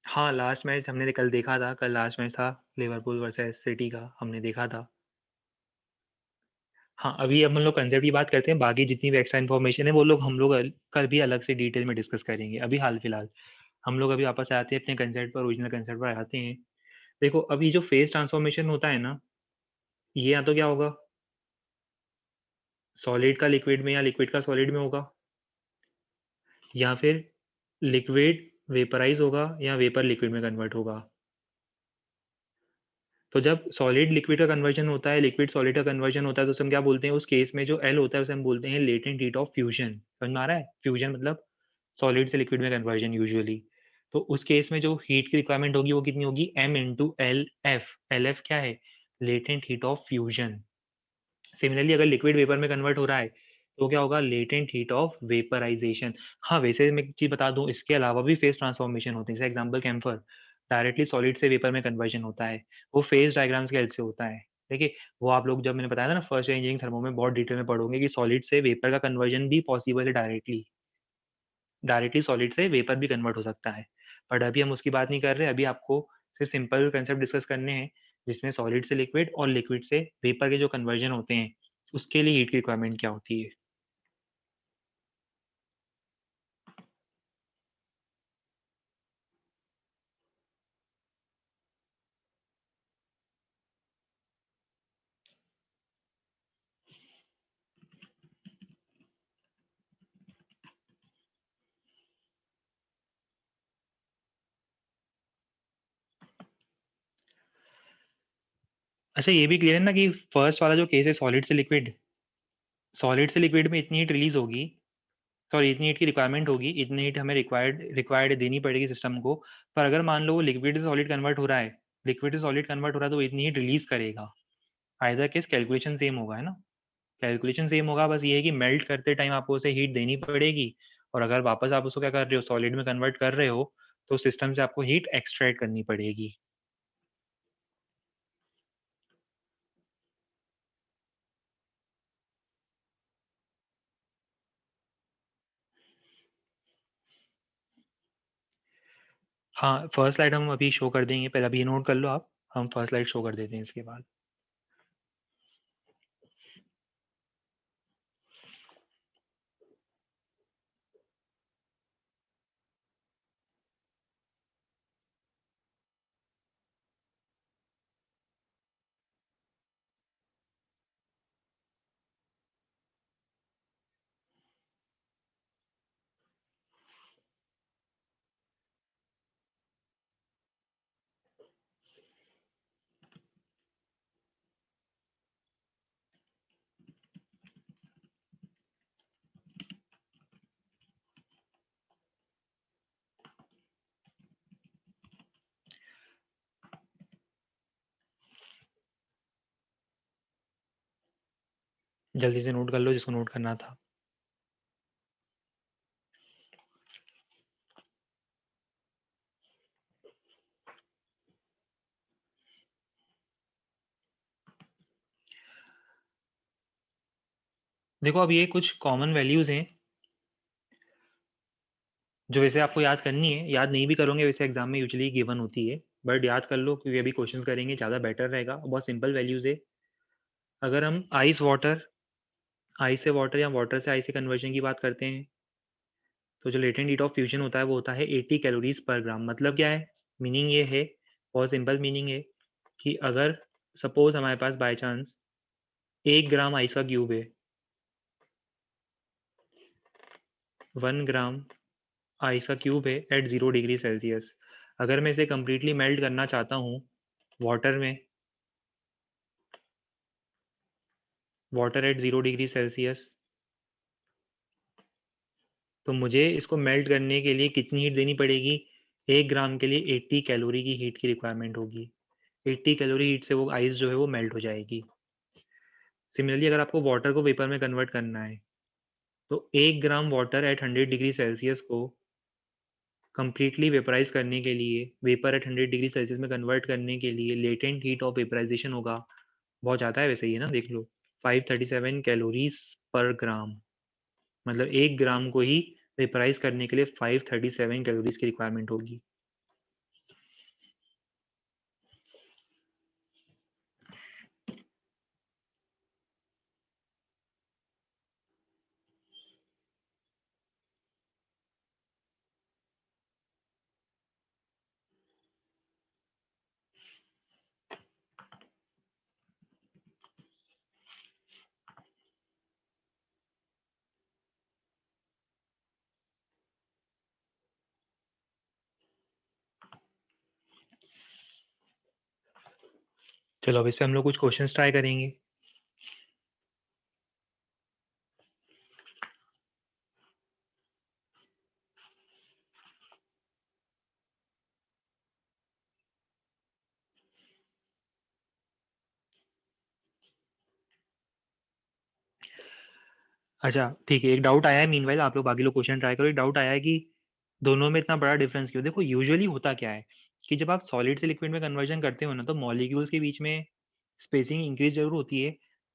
[SPEAKER 1] हाँ, लास्ट मैच हमने कल देखा था, कल लास्ट मैच था लिवरपूल वर्सेस सिटी का, हमने देखा था। हाँ, अभी हम लोग कंसेप्ट की बात करते हैं, बाकी जितनी भी एक्स्ट्रा इन्फॉर्मेशन है वो लोग हम लोग कल भी अलग से डिटेल में डिस्कस करेंगे। अभी हाल फिलहाल हम लोग अभी वापस आते हैं अपने कंसेप्ट पर, ओरिजिनल कंसेप्ट पर आते हैं। देखो, अभी जो फेज ट्रांसफॉर्मेशन होता है ना, ये या तो क्या होगा, सॉलिड का लिक्विड में या लिक्विड का सॉलिड में होगा, या फिर लिक्विड वेपराइज होगा या वेपर लिक्विड में कन्वर्ट होगा। तो जब सॉलिड लिक्विड का कन्वर्जन होता है, लिक्विड सॉलिड का कन्वर्जन होता है, तो उसे हम क्या बोलते हैं, उस केस में जो एल होता है उसे हम बोलते हैं लेटेंट हीट ऑफ फ्यूजन। समझ में आ रहा है? फ्यूजन मतलब सॉलिड से लिक्विड में कन्वर्जन यूजुअली। तो उस केस में जो हीट की रिक्वायरमेंट होगी वो कितनी होगी, M × LF। LF क्या है, latent heat of fusion. Similarly अगर लिक्विड वेपर में कन्वर्ट हो रहा है तो क्या होगा, लेटेंट हीट ऑफ वेपराइजेशन। हाँ, वैसे मैं एक चीज बता दूं, इसके अलावा भी फेज ट्रांसफॉर्मेशन होते हैं। जैसे एग्जांपल कैम्फर, डायरेक्टली सॉलिड से वेपर में कन्वर्जन होता है, वो फेज डायग्राम्स के हेल्प से होता है। देखिए, वो आप लोग जब मैंने बताया था ना फर्स्ट इंजीनियरिंग थर्मो में, बहुत डिटेल में पढ़ोगे कि सॉलिड से वेपर का कन्वर्जन भी पॉसिबल है डायरेक्टली। डायरेक्टली सॉलिड से वेपर भी कन्वर्ट हो सकता है। बट अभी हम उसकी बात नहीं कर रहे, अभी आपको सिर्फ सिंपल कंसेप्ट डिस्कस करने हैं, जिसमें सॉलिड से लिक्विड और लिक्विड से वेपर के जो कन्वर्जन होते हैं उसके लिए हीट की रिक्वायरमेंट क्या होती है। अच्छा, ये भी क्लियर है ना कि फर्स्ट वाला जो केस है सॉलिड से लिक्विड, सॉलिड से लिक्विड में इतनी हीट रिलीज होगी, सॉरी इतनी हीट की रिक्वायरमेंट होगी, इतनी हीट हमें रिक्वायर्ड रिक्वायर्ड देनी पड़ेगी सिस्टम को। पर अगर मान लो वो लिक्विड से सॉलिड कन्वर्ट हो रहा है, लिक्विड से सॉलिड कन्वर्ट हो रहा है, तो वो इतनी हीट रिलीज करेगा। आइदर केस कैलकुलेशन सेम होगा, है ना? कैलकुलेशन सेम होगा, बस ये है कि मेल्ट करते टाइम आपको उसे हीट देनी पड़ेगी, और अगर वापस आप उसको क्या कर रहे हो, सॉलिड में कन्वर्ट कर रहे हो, तो सिस्टम से आपको हीट एक्सट्रैक्ट करनी पड़ेगी। हाँ, फर्स्ट स्लाइड हम अभी शो कर देंगे, पहले अभी ये नोट कर लो आप, हम फर्स्ट स्लाइड शो कर देते हैं इसके बाद। जल्दी से नोट कर लो जिसको नोट करना था। देखो अब ये कुछ कॉमन वैल्यूज हैं जो वैसे आपको याद करनी है, याद नहीं भी करोगे वैसे एग्जाम में यूजुअली गिवन होती है, बट याद कर लो क्योंकि अभी क्वेश्चन करेंगे ज़्यादा बेटर रहेगा। बहुत सिंपल वैल्यूज है। अगर हम आइस से वाटर या वाटर से आइस से कन्वर्जन की बात करते हैं, तो जो लेटेंट हीट ऑफ फ्यूजन होता है वो होता है 80 कैलोरीज पर ग्राम। मतलब क्या है, मीनिंग ये है, बहुत सिंपल मीनिंग है कि अगर सपोज हमारे पास बाय चांस 1 ग्राम आइस का क्यूब है, 1 ग्राम आइस का क्यूब है एट 0 डिग्री सेल्सियस। अगर मैं इसे कंप्लीटली मेल्ट करना चाहता हूँ वाटर में, वाटर एट 0 डिग्री सेल्सियस, तो मुझे इसको मेल्ट करने के लिए कितनी हीट देनी पड़ेगी? 1 ग्राम के लिए 80 कैलोरी की हीट की रिक्वायरमेंट होगी। 80 कैलोरी हीट से वो आइस जो है वो मेल्ट हो जाएगी। सिमिलरली अगर आपको वाटर को वेपर में कन्वर्ट करना है, तो 1 gram water at 100 degree Celsius को कंप्लीटली वेपराइज करने के लिए, वेपर एट 100 डिग्री सेल्सियस में कन्वर्ट करने के लिए लेटेंट हीट ऑफ वेपराइजेशन होगा, बहुत ज़्यादा है वैसे ही है ना, देख लो, 537 कैलोरीज पर ग्राम। मतलब 1 ग्राम को ही वेपराइज करने के लिए 537 कैलोरीज की रिक्वायरमेंट होगी। चलो अब इस पे हम लोग कुछ क्वेश्चंस ट्राई करेंगे। अच्छा ठीक है, एक डाउट आया है मीनवाइल, आप लोग बाकी लोग क्वेश्चन ट्राई करो। एक डाउट आया है कि दोनों में इतना बड़ा डिफरेंस क्यों? देखो यूजुअली होता क्या है कि जब आप सॉलिड से लिक्विड में कन्वर्जन करते हो ना, तो मॉलिक्यूल्स के बीच में स्पेसिंग इंक्रीज जरूर होती है,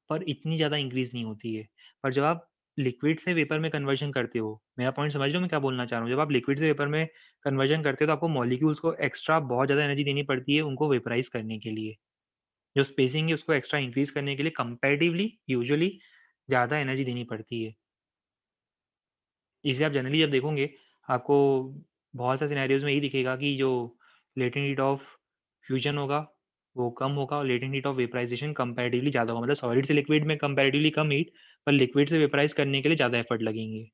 [SPEAKER 1] पर इतनी ज़्यादा इंक्रीज नहीं होती है। पर जब आप लिक्विड से वेपर में कन्वर्जन करते हो, मेरा पॉइंट समझ रहे हो मैं क्या बोलना चाह रहा हूँ? जब आप लिक्विड से वेपर में कन्वर्जन करते हो तो आपको मॉलिक्यूल्स को एक्स्ट्रा बहुत ज़्यादा एनर्जी देनी पड़ती है उनको वेपराइज करने के लिए। जो स्पेसिंग है उसको एक्स्ट्रा इंक्रीज करने के लिए कंपैरेटिवली यूजुअली ज़्यादा एनर्जी देनी पड़ती है। इसे आप जनरली जब देखोगे, आपको बहुत से सिनेरियोज में यही दिखेगा कि जो लेटेंट हीट ऑफ फ्यूजन होगा वो कम होगा और latent heat of vaporization comparatively ज़्यादा होगा। मतलब सॉलिड से लिक्विड में कंपैरेटिवली कम हीट, पर लिक्विड से वेपराइज करने के लिए ज़्यादा एफर्ट लगेंगे।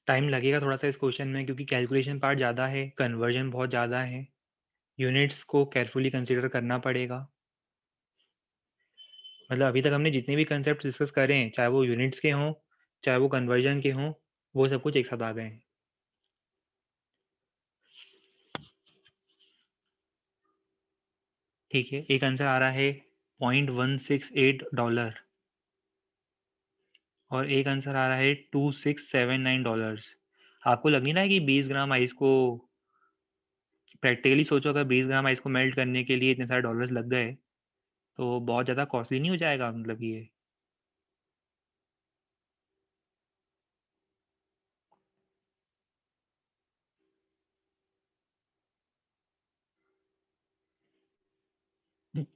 [SPEAKER 1] टाइम लगेगा थोड़ा सा इस क्वेश्चन में, क्योंकि कैलकुलेशन पार्ट ज़्यादा है, कन्वर्जन बहुत ज़्यादा है, यूनिट्स को केयरफुली कंसिडर करना पड़ेगा। मतलब अभी तक हमने जितने भी कंसेप्ट डिस्कस करे हैं, चाहे वो यूनिट्स के हों, चाहे वो कन्वर्जन के हों, वो सब कुछ एक साथ आ गए हैं। ठीक है, एक आंसर आ रहा है $0.168 और एक आंसर आ रहा है $2679। आपको लग नहीं रहा है कि 20 ग्राम आइस को, प्रैक्टिकली सोचो, अगर 20 ग्राम आइस को मेल्ट करने के लिए इतने सारे डॉलर्स लग गए तो बहुत ज़्यादा कॉस्टली नहीं हो जाएगा? मतलब ये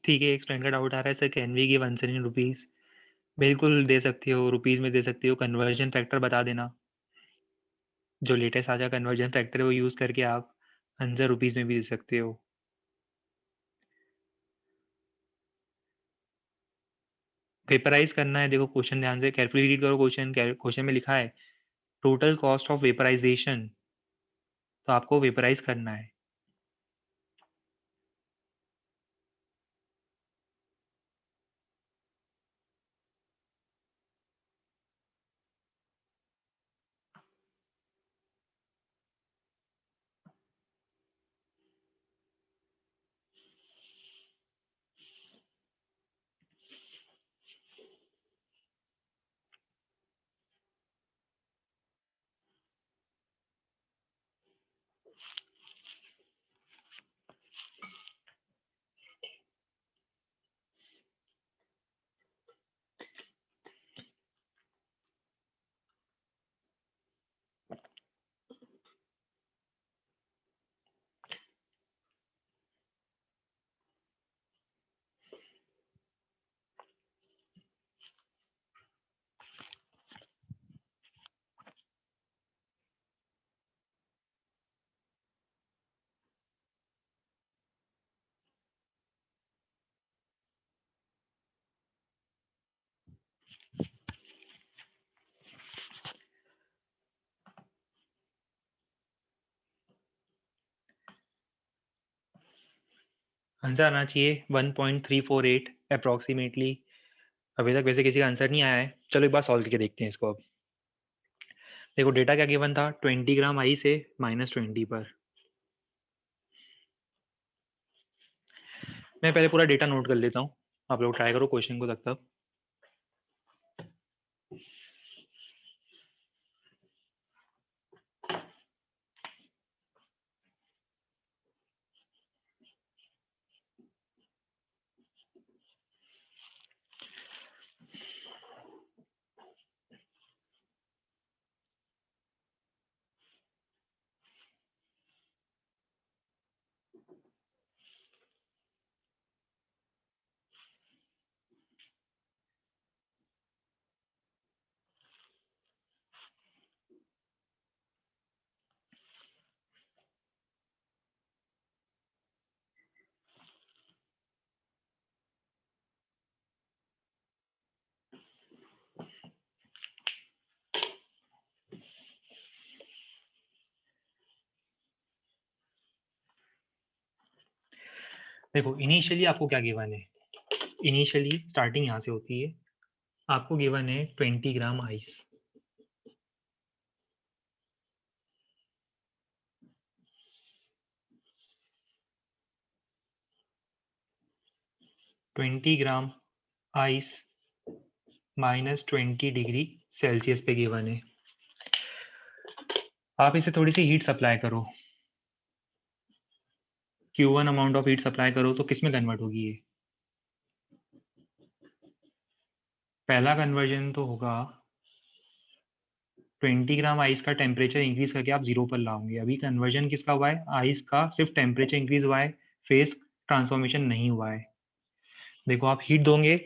[SPEAKER 1] ठीक है, एक फ्रेंड का डाउट आ रहा है, sir can we give answer in rupees? बिल्कुल दे सकते हो, रुपीज़ में दे सकते हो। कन्वर्जन फैक्टर बता देना, जो लेटेस्ट आ जाए कन्वर्जन फैक्टर है वो यूज़ करके आप आंसर रुपीज़ में भी दे सकते हो। वेपराइज करना है, देखो क्वेश्चन ध्यान से केयरफुली रीड करो। क्वेश्चन में लिखा है टोटल कॉस्ट ऑफ वेपराइजेशन, तो आपको वेपराइज करना है। आंसर आना चाहिए 1.348 अप्रॉक्सीमेटली। अभी तक वैसे किसी का आंसर नहीं आया है। चलो एक बार सॉल्व करके देखते हैं इसको। अब देखो डेटा क्या गिवन था, 20 ग्राम आई से -20 पर। मैं पहले पूरा डेटा नोट कर लेता हूँ, आप लोग ट्राई करो क्वेश्चन को तब तक। देखो इनिशियली आपको क्या गिवन है, इनिशियली स्टार्टिंग यहाँ से होती है। आपको गिवन है 20 gram ice. 20 gram ice -20 degree Celsius पे गिवन है। आप इसे थोड़ी सी हीट सप्लाई करो, Q1 amount of heat supply करो, तो किस में कन्वर्ट होगी ये? पहला कन्वर्जन तो होगा 20 ग्राम आइस का टेम्परेचर इंक्रीज करके आप 0 पर लाओगे। अभी कन्वर्जन किसका हुआ है? आइस का सिर्फ टेम्परेचर इंक्रीज हुआ है, फेस ट्रांसफॉर्मेशन नहीं हुआ है। देखो आप हीट दोगे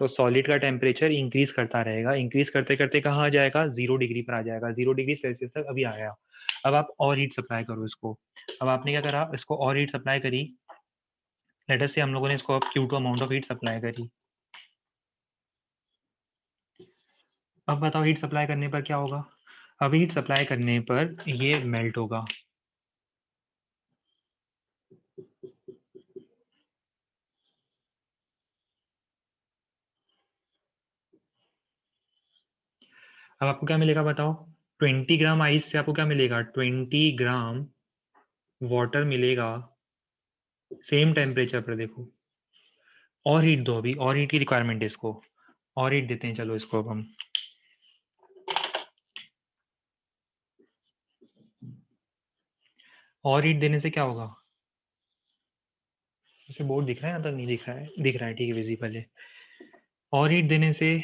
[SPEAKER 1] तो सॉलिड का टेम्परेचर इंक्रीज करता रहेगा, इंक्रीज करते करते कहाँ आ जाएगा? 0 डिग्री पर आ जाएगा, 0 डिग्री सेल्सियस तक अभी आया। अब आप और हीट सप्लाई करो इसको। अब आपने क्या करा, इसको और हीट सप्लाई करी। लेट अस से हम लोगों ने इसको अब Q2 amount of heat supply करी। अब बताओ हीट सप्लाई करने पर क्या होगा? अब हीट सप्लाई करने पर ये मेल्ट होगा। अब आपको क्या मिलेगा बताओ? 20 ग्राम आइस से आपको क्या मिलेगा? 20 ग्राम वाटर मिलेगा सेम टेम्परेचर पर। देखो, और हीट दो, अभी और हीट की रिक्वायरमेंट है इसको, और हीट देते हैं। चलो इसको अब हम और हीट देने से क्या होगा? इसे बोर्ड दिख रहा है? यहाँ तक नहीं दिख रहा है? दिख रहा है, ठीक है, विजिबल है। और हीट देने से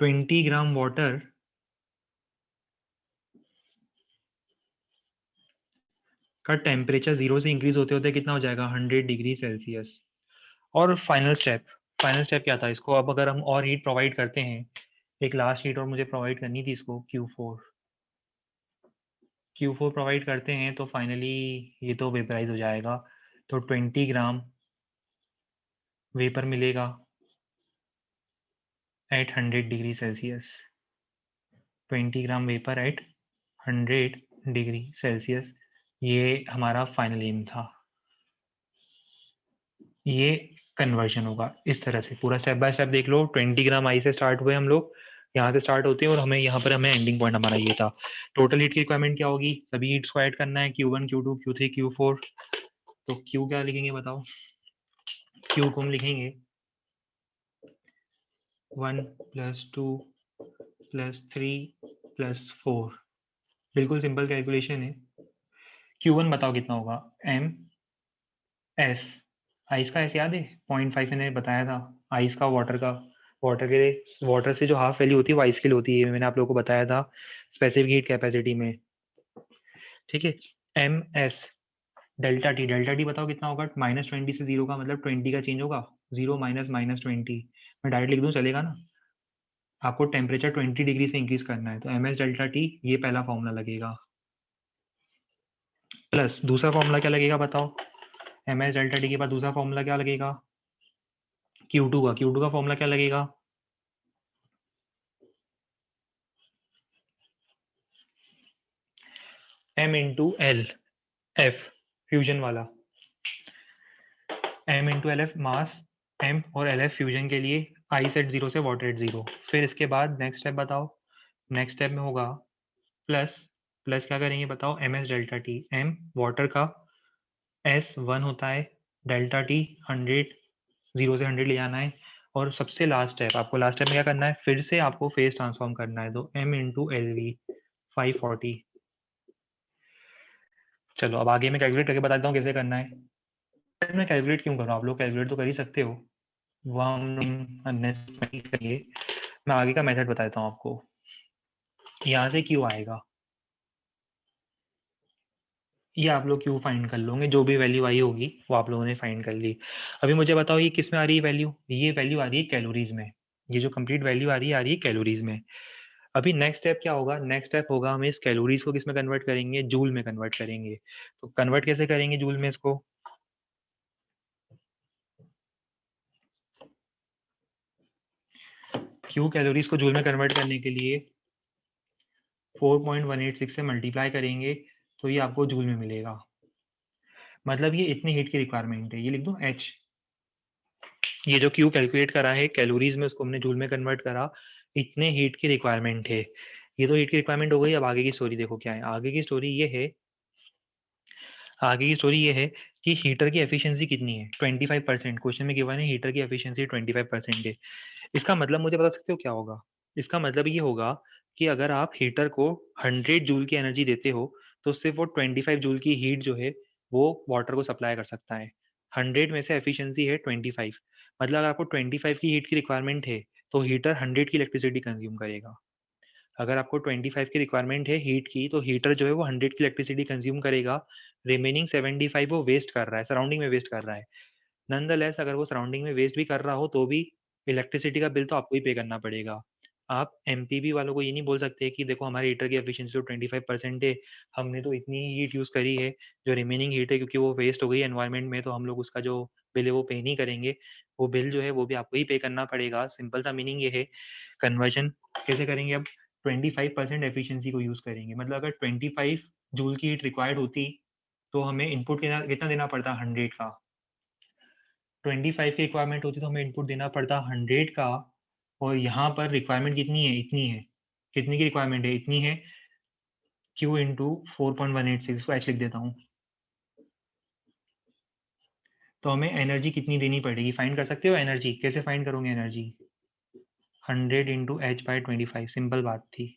[SPEAKER 1] 20 ग्राम वाटर का टेम्परेचर 0 से इंक्रीज होते होते कितना हो जाएगा? 100 डिग्री सेल्सियस। और फाइनल स्टेप क्या था? इसको अब अगर हम और हीट प्रोवाइड करते हैं, एक लास्ट हीट और मुझे प्रोवाइड करनी थी इसको, Q4 प्रोवाइड करते हैं तो फाइनली ये तो वेपराइज हो जाएगा। तो 20 ग्राम वेपर मिलेगा at 100 degree Celsius. 20 gram vapour at 100 degree Celsius, ये हमारा फाइनल एम था। ये कन्वर्जन होगा इस तरह से। पूरा स्टेप बाय स्टेप देख लो। 20 ग्राम आई से स्टार्ट हुए हम लोग, यहाँ से स्टार्ट होते हैं और हमें यहाँ पर हमें एंडिंग पॉइंट हमारा ये था। टोटल हीट की रिक्वायरमेंट क्या होगी? सभी हीट्स को ऐड करना है, Q1 Q2 Q3 Q4। तो Q क्या लिखेंगे बताओ? Q को हम लिखेंगे 1 + 2 + 3 + 4। बिल्कुल सिंपल कैलकुलेशन है। Q1 बताओ कितना होगा? MS। आइस का एस याद है? 0.5 मैंने बताया था आइस का, वाटर का। वाटर से जो हाफ वैल्यू होती है वो आइस के लिए होती है, मैंने आप लोगों को बताया था स्पेसिफिक हीट कैपेसिटी में। ठीक है, MS डेल्टा टी बताओ कितना होगा? -20 से 0 का मतलब 20 का चेंज होगा। 0 माइनस -20, मैं डायरेक्ट लिख दूं चलेगा ना? आपको टेम्परेचर 20 डिग्री से इंक्रीज करना है, तो MS डेल्टा टी, ये पहला फॉर्मूला लगेगा। प्लस दूसरा फॉर्मूला क्या लगेगा बताओ? MS डेल्टा टी के बाद दूसरा फॉर्मूला क्या लगेगा? Q2 का फॉर्मूला क्या लगेगा? M × LF, फ्यूजन वाला। M × LF मास, M और LF फ्यूजन के लिए, आइस एट 0 से वाटर एट 0। फिर इसके बाद नेक्स्ट स्टेप बताओ? नेक्स्ट स्टेप में होगा प्लस। प्लस क्या करेंगे बताओ? MS delta T, M water का, S 1 होता है, डेल्टा टी 100, 0 से 100 ले जाना है। और सबसे लास्ट स्टेप, आपको लास्ट स्टेप में क्या करना है? फिर से आपको फेज ट्रांसफॉर्म करना है, तो M × LV 540। चलो अब आगे मैं कैलकुलेट करके बताता हूँ कैसे करना है। मैं कैलकुलेट क्यों कर रहा हूँ? आप लोग कैलकुलेट तो कर ही सकते हो, वह हम अननेसेसरी करिए। मैं आगे का मेथड बताता हूँ आपको। यहाँ से क्यू आएगा, ये आप लोग क्यू फाइंड कर लोगे, जो भी वैल्यू आई होगी वो आप लोगों ने फाइंड कर ली। अभी मुझे बताओ ये किस में आ रही है वैल्यू? ये वैल्यू आ रही है कैलोरीज में। ये जो कंप्लीट वैल्यू आ रही है कैलोरीज में। अभी नेक्स्ट स्टेप क्या होगा? नेक्स्ट स्टेप होगा हम इस कैलोरीज को किस में कन्वर्ट करेंगे? जूल में कन्वर्ट करेंगे। तो कन्वर्ट कैसे करेंगे जूल में इसको? क्यू कैलोरीज को जूल में कन्वर्ट करने के लिए 4.186 से मल्टीप्लाई करेंगे तो ये आपको जूल में मिलेगा। मतलब ये इतनी हीट की रिक्वायरमेंट है, ये लिख दो H। ये जो क्यू कैलकुलेट करा है कैलोरीज में, उसको हमने जूल में कन्वर्ट करा, इतने हीट की रिक्वायरमेंट है। ये तो हीट की रिक्वायरमेंट हो गई। अब आगे की स्टोरी देखो क्या है। आगे की स्टोरी ये है, आगे की स्टोरी ये है कि हीटर की एफिशिएंसी कितनी है? 25%। क्वेश्चन में गिवन है हीटर की एफिशिएंसी 25% है। इसका मतलब मुझे बता सकते हो क्या होगा? इसका मतलब ये होगा कि अगर आप हीटर को 100 जूल की एनर्जी देते हो तो सिर्फ वो 25 जूल की हीट जो है वो वाटर को सप्लाई कर सकता है। 100 में से एफिशिएंसी है 25, मतलब अगर आपको 25 की हीट की रिक्वायरमेंट है तो हीटर 100 की इलेक्ट्रिसिटी कंज्यूम करेगा। अगर आपको 25 की रिक्वायरमेंट है हीट की तो हीटर जो है वो 100 की इलेक्ट्रिसिटी कंज्यूम करेगा। रिमेनिंग 75 वो वेस्ट कर रहा है, सराउंडिंग में वेस्ट कर रहा है। नॉनदलेस अगर वो सराउंडिंग में वेस्ट भी कर रहा हो तो भी इलेक्ट्रिसिटी का बिल तो आपको ही पे करना पड़ेगा। आप एमपीबी वालों को ये नहीं बोल सकते कि देखो हमारे हीटर की एफिशिएंसी तो 25% है, हमने तो इतनी हीट यूज़ करी है, जो रिमेनिंग हीट है क्योंकि वो वेस्ट हो गई एनवायरनमेंट में, तो हम लोग उसका जो बिल है वो पे नहीं करेंगे। वो बिल जो है वो भी आपको ही पे करना पड़ेगा। सिंपल सा मीनिंग ये है। कन्वर्जन कैसे करेंगे अब? 25% एफिशिएंसी को यूज़ करेंगे। मतलब अगर 25 जूल की हीट रिक्वायर्ड होती तो हमें इनपुट कितना देना पड़ता? 100 का। 25 की रिक्वायरमेंट होती तो हमें इनपुट देना पड़ता 100 का, और यहाँ पर रिक्वायरमेंट कितनी है? इतनी है। कितनी की रिक्वायरमेंट है? इतनी है। Q इंटू 4.186, इसको एच लिख देता हूँ। तो हमें एनर्जी कितनी देनी पड़ेगी? फाइंड कर सकते हो एनर्जी? कैसे फाइंड करोगे energy? 100 into H by 25, simple बात थी।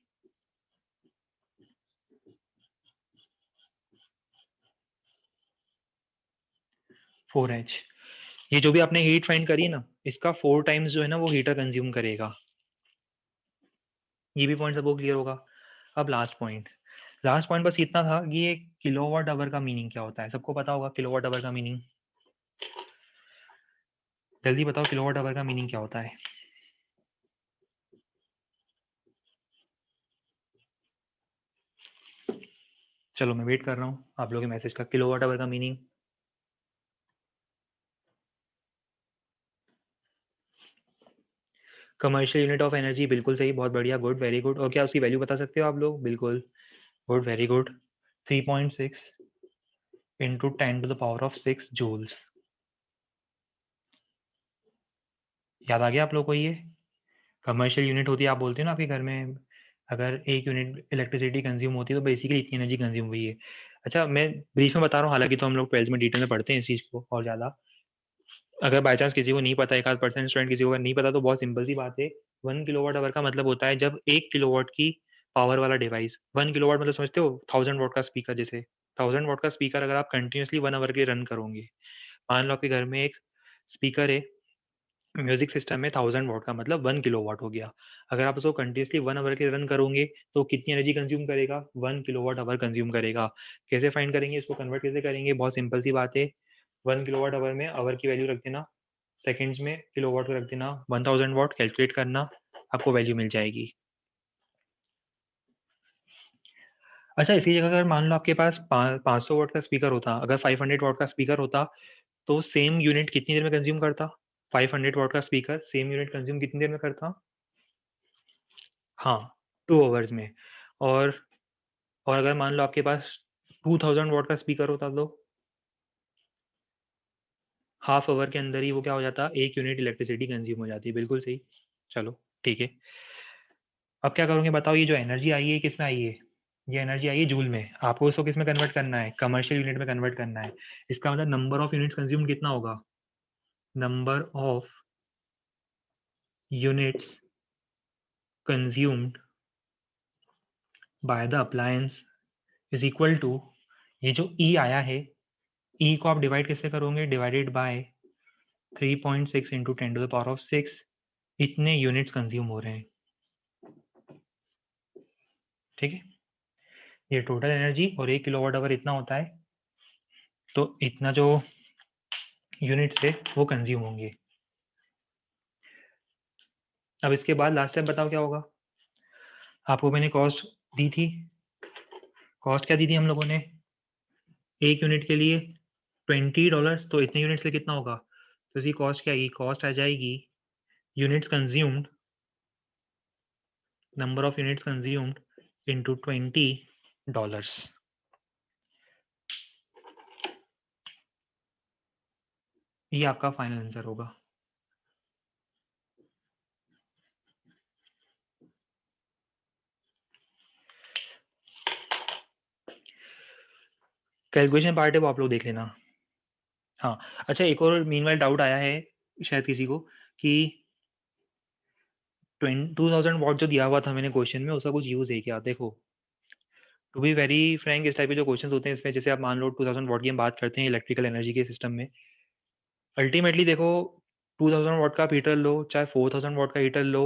[SPEAKER 1] 4H। ये जो भी आपने हीट फाइंड करी ना, इसका 4 टाइम्स जो है ना वो हीटर कंज्यूम करेगा। ये भी पॉइंट सबको क्लियर होगा। अब लास्ट पॉइंट बस इतना था कि ये किलोवाट आवर का मीनिंग क्या होता है। सबको पता होगा किलोवाट आवर का मीनिंग। जल्दी बताओ किलोवाट आवर का मीनिंग क्या होता है? चलो मैं वेट कर रहा हूँ आप लोगों के मैसेज का। किलोवाट आवर का meaning? Commercial unit of energy, बिल्कुल सही, बहुत बढ़िया, गुड, वेरी गुड। और क्या उसकी वैल्यू बता सकते हो आप लोग? बिल्कुल good, very good. 3.6 into 10⁻⁶ joules. याद आ गया आप लोग को? ये कमर्शियल यूनिट होती है, आप बोलते हो ना आपके घर में अगर 1 यूनिट इलेक्ट्रिसिटी कंज्यूम होती है तो बेसिकली इतनी एनर्जी कंज्यूम हुई है। अच्छा मैं ब्रीफ में बता रहा हूँ, हालांकि तो हम लोग 12th में डिटेल में पढ़ते हैं इस चीज़ को और ज़्यादा। अगर बाई चांस किसी को नहीं पता, 1-8% स्टूडेंट किसी को अगर नहीं पता, तो बहुत सिंपल सी बात है। 1 किलोवाट आवर का मतलब होता है जब 1 किलोवाट की पावर वाला डिवाइस। 1 किलोवाट मतलब समझते हो? 1000 वॉट का स्पीकर जैसे। 1000 वॉट का स्पीकर अगर आप कंटिन्यूअसली 1 आवर के रन करोगे, मान लो आपके घर में एक स्पीकर है, म्यूजिक सिस्टम में 1000 वॉट का मतलब 1 किलोवाट हो गया। अगर आप उसको कंटिन्यूअसली 1 आवर के रन करोगे तो कितनी एनर्जी कंज्यूम करेगा? 1 किलोवाट आवर कंज्यूम करेगा। कैसे फाइंड करेंगे इसको? कन्वर्ट कैसे करेंगे? बहुत सिंपल सी बात है। 1 किलोवाट आवर में आवर की वैल्यू रख देना, सेकंड्स में किलोवाट को रख देना, 1000 वॉट कैलकुलेट करना, आपको वैल्यू मिल जाएगी। अच्छा इसी जगह अगर मान लो आपके पास 500 वॉट का स्पीकर होता, अगर 500 वॉट का स्पीकर होता तो सेम यूनिट कितनी देर में कंज्यूम करता? 500 वॉट का स्पीकर सेम यूनिट कंज्यूम कितनी देर में करता? हाँ, 2 आवर्स में। और और अगर मान लो आपके पास 2000 वॉट का स्पीकर होता तो हाफ आवर के अंदर ही वो क्या हो जाता? 1 यूनिट इलेक्ट्रिसिटी कंज्यूम हो जाती है। बिल्कुल सही। चलो ठीक है। अब क्या करोगे बताओ? ये जो एनर्जी आई है किस में आई है? ये एनर्जी आई है जूल में। आपको इसको किस में कन्वर्ट करना है? कमर्शियल यूनिट में कन्वर्ट करना है। इसका मतलब नंबर ऑफ यूनिट्स कंज्यूम कितना होगा? Number of units consumed by the appliance is equal to, ये जो ई आया है, ई को आप डिवाइड कैसे करोगे? Divided by 3.6 into 10⁻⁶। इतने यूनिट्स कंज्यूम हो रहे हैं। ठीक है, ये टोटल एनर्जी और 1 किलोवाट आवर इतना होता है, तो इतना जो यूनिट्स है वो कंज्यूम होंगे। अब इसके बाद लास्ट टाइम बताओ क्या होगा? आपको मैंने कॉस्ट दी थी। कॉस्ट क्या दी थी हम लोगों ने? 1 यूनिट के लिए $20, तो इतने यूनिट्स लिए कितना होगा? तो इसकी कॉस्ट क्या आएगी? कॉस्ट आ जाएगी units consumed, number of units consumed into $20। ये आपका फाइनल आंसर होगा। कैलकुलेशन पार्ट है वो आप लोग देख लेना। हाँ अच्छा, एक और मीनवाइल डाउट आया है शायद किसी को कि 2000 वॉट जो दिया हुआ था मैंने क्वेश्चन में, उसका कुछ यूज है क्या? देखो टू बी वेरी फ्रैंक, इस टाइप के जो क्वेश्चन होते हैं इसमें, जैसे आप मान लो 2000 वॉट की हम बात करते हैं इलेक्ट्रिकल एनर्जी के सिस्टम में, अल्टीमेटली देखो 2000 वॉट का आप हीटर लो चाहे 4000 वॉट का heater low,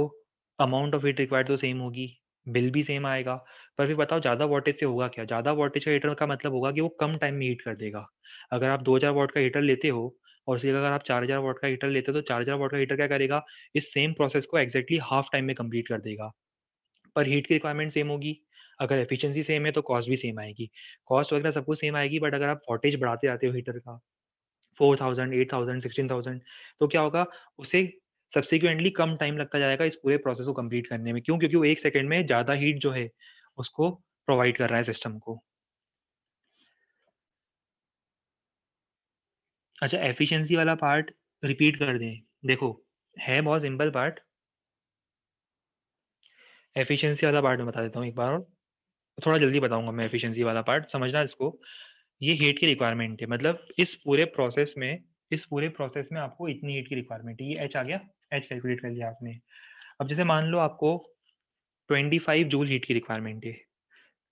[SPEAKER 1] amount of heat required तो सेम होगी, बिल भी सेम आएगा। पर फिर बताओ ज़्यादा वोल्टेज से होगा क्या? ज़्यादा वोल्टेज का हीटर का मतलब होगा कि वो कम टाइम में हीट कर देगा। अगर आप 2000 वॉट का हीटर लेते हो और उसी अगर आप 4000 वॉट का हीटर लेते हो तो 4000 वॉट का हीटर क्या करेगा, इस सेम प्रोसेस को एग्जैक्टली हाफ टाइम में कंप्लीट कर देगा। पर हीट की रिक्वायरमेंट सेम होगी, अगर एफिशिएंसी सेम है तो कॉस्ट भी सेम आएगी। कॉस्ट वगैरह सब कुछ सेम आएगी, बट अगर आप वॉटेज बढ़ाते जाते हो हीटर का 4000, 8000, 16000, तो क्या होगा, उसे सब्सिक्वेंटली कम टाइम लगता जाएगा इस पूरे प्रोसेस को कंप्लीट करने में। क्यों? क्योंकि वो 1 सेकंड में ज़्यादा हीट जो है उसको प्रोवाइड कर रहा है सिस्टम को। अच्छा, एफिशिएंसी वाला पार्ट रिपीट कर दें। देखो, है बहुत सिंपल पार्ट। एफिशिएंसी वाला पार्ट मैं बता देता हूँ एक बार और। थोड़ा जल्दी बताऊँगा मैं एफिशिएंसी वाला पार्ट, समझना इसको। ये हीट की रिक्वायरमेंट है, मतलब इस पूरे प्रोसेस में आपको इतनी हीट की रिक्वायरमेंट है। ये एच आ गया, एच कैलकुलेट कर लिया आपने। अब जैसे मान लो आपको 25 जूल हीट की रिक्वायरमेंट है,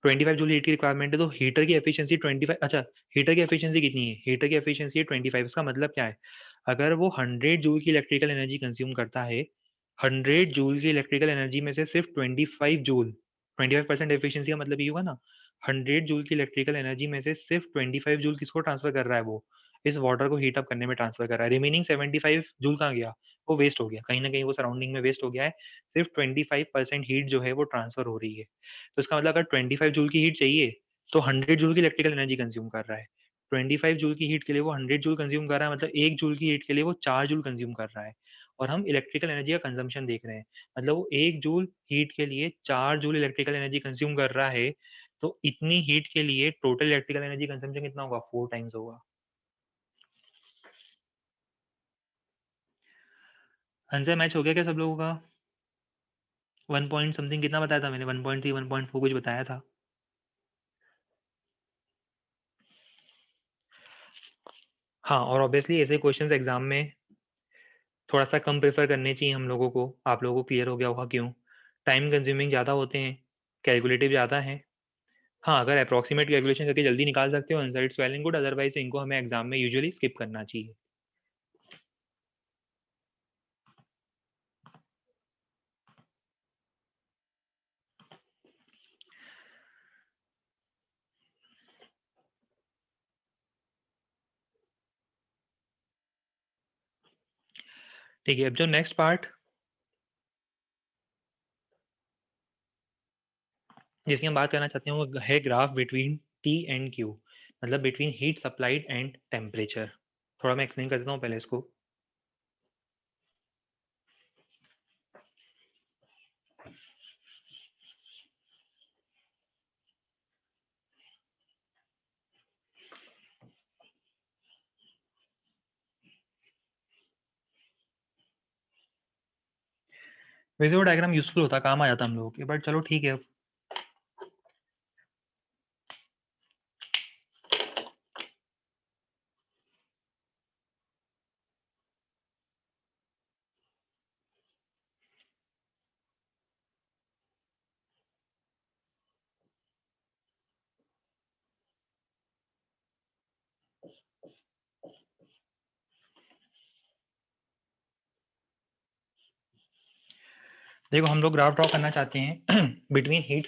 [SPEAKER 1] 25 जूल हीट की रिक्वायरमेंट है, तो हीटर की एफिशिएंसी 25। अच्छा, हीटर की एफिशिएंसी कितनी है? हीटर की एफिशिएंसी है 25। इसका मतलब क्या है, अगर वो 100 जूल की इलेक्ट्रिकल एनर्जी कंज्यूम करता है, 100 जूल की इलेक्ट्रिकल एनर्जी में से सिर्फ 25 जूल, 25% एफिशिएंसी का मतलब ये हुआ ना, 100 जूल की इलेक्ट्रिकल एनर्जी में से सिर्फ 25 जूल किसको ट्रांसफर कर रहा है, वो इस वाटर को हीट अप करने में ट्रांसफर कर रहा है। रिमेनिंग 75 जूल कहाँ गया? वो वेस्ट हो गया, कहीं ना कहीं वो सराउंडिंग में वेस्ट हो गया है। सिर्फ 25% हीट जो है वो ट्रांसफर हो रही है। तो इसका मतलब अगर 25 जूल की हीट चाहिए तो 100 जूल की इलेक्ट्रिकल एनर्जी कंज्यूम कर रहा है। 25 जूल की हीट के लिए वो 100 जूल कंज्यूम कर रहा है, मतलब 1 जूल की हीट के लिए वो 4 जूल कंज्यूम कर रहा है। और हम इलेक्ट्रिकल एनर्जी का कंजम्पशन देख रहे हैं, मतलब वो 1 जूल हीट के लिए 4 जूल इलेक्ट्रिकल एनर्जी कंज्यूम कर रहा है। तो इतनी हीट के लिए टोटल इलेक्ट्रिकल एनर्जी कंजम्पशन कितना होगा? 4 टाइम्स होगा। आंसर मैच हो गया क्या सब लोगों का? 1 पॉइंट समथिंग कितना बताया था मैंने? 1.3, 1.4 कुछ बताया था। हाँ, और ऑब्वियसली ऐसे क्वेश्चंस एग्जाम में थोड़ा सा कम प्रेफर करने चाहिए हम लोगों को। आप लोगों को क्लियर हो गया होगा क्यों। टाइम कंज्यूमिंग ज़्यादा होते हैं, कैलकुलेटिव ज़्यादा है। हाँ, अगर अप्रॉक्सीमेट कैलकुलेशन करके जल्दी निकाल सकते हो answer, it's well and good, otherwise इनको हमें एग्जाम में यूजुअली स्किप करना चाहिए। ठीक है, अब जो नेक्स्ट पार्ट जिसकी हम बात करना चाहते हैं वो है graph between T and Q, मतलब between heat supplied and temperature. थोड़ा मैं एक्सप्लेन कर देता हूँ पहले इसको। वैसे वो डायग्राम यूजफुल होता, काम आ जाता हम लोगों के, बट चलो ठीक है। देखो, हम लोग ग्राफ ड्रॉ करना चाहते हैं between heat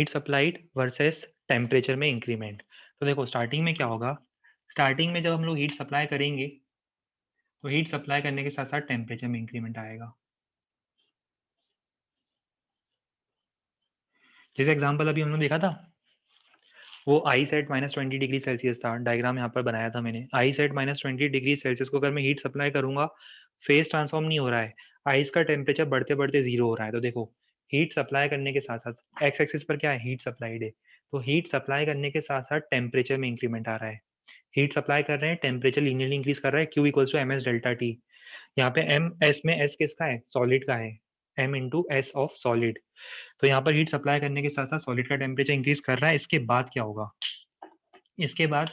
[SPEAKER 1] supplied versus temperature में इंक्रीमेंट। तो देखो, स्टार्टिंग में क्या होगा, स्टार्टिंग में जब हम लोग हीट सप्लाई करेंगे तो हीट सप्लाई करने के साथ साथ टेम्परेचर में इंक्रीमेंट आएगा। जैसे एग्जांपल अभी हमने देखा था, वो आई सेट -20 डिग्री सेल्सियस था, डायग्राम यहाँ पर बनाया था मैंने। आई सेट -20 डिग्री सेल्सियस को अगर मैं हीट सप्लाई करूंगा, फेज ट्रांसफॉर्म नहीं हो रहा है, आइस का टेम्परेचर बढ़ते बढ़ते जीरो हो रहा है। तो देखो, हीट सप्लाई करने के साथ साथ एक्स एक्सिस पर क्या है, हीट सप्लाइड है, तो हीट सप्लाई करने के साथ साथ टेम्परेचर में इंक्रीमेंट आ रहा है। हीट सप्लाई कर रहे हैं, टेम्परेचर लीनियरली इंक्रीज कर रहा है, Q equals to M S delta T. यहाँ पे एम एस में एस किसका है, सॉलिड का है, M into S of solid. तो यहाँ पर हीट सप्लाई करने के साथ साथ सॉलिड का टेम्परेचर इंक्रीज कर रहा है। इसके बाद क्या होगा, इसके बाद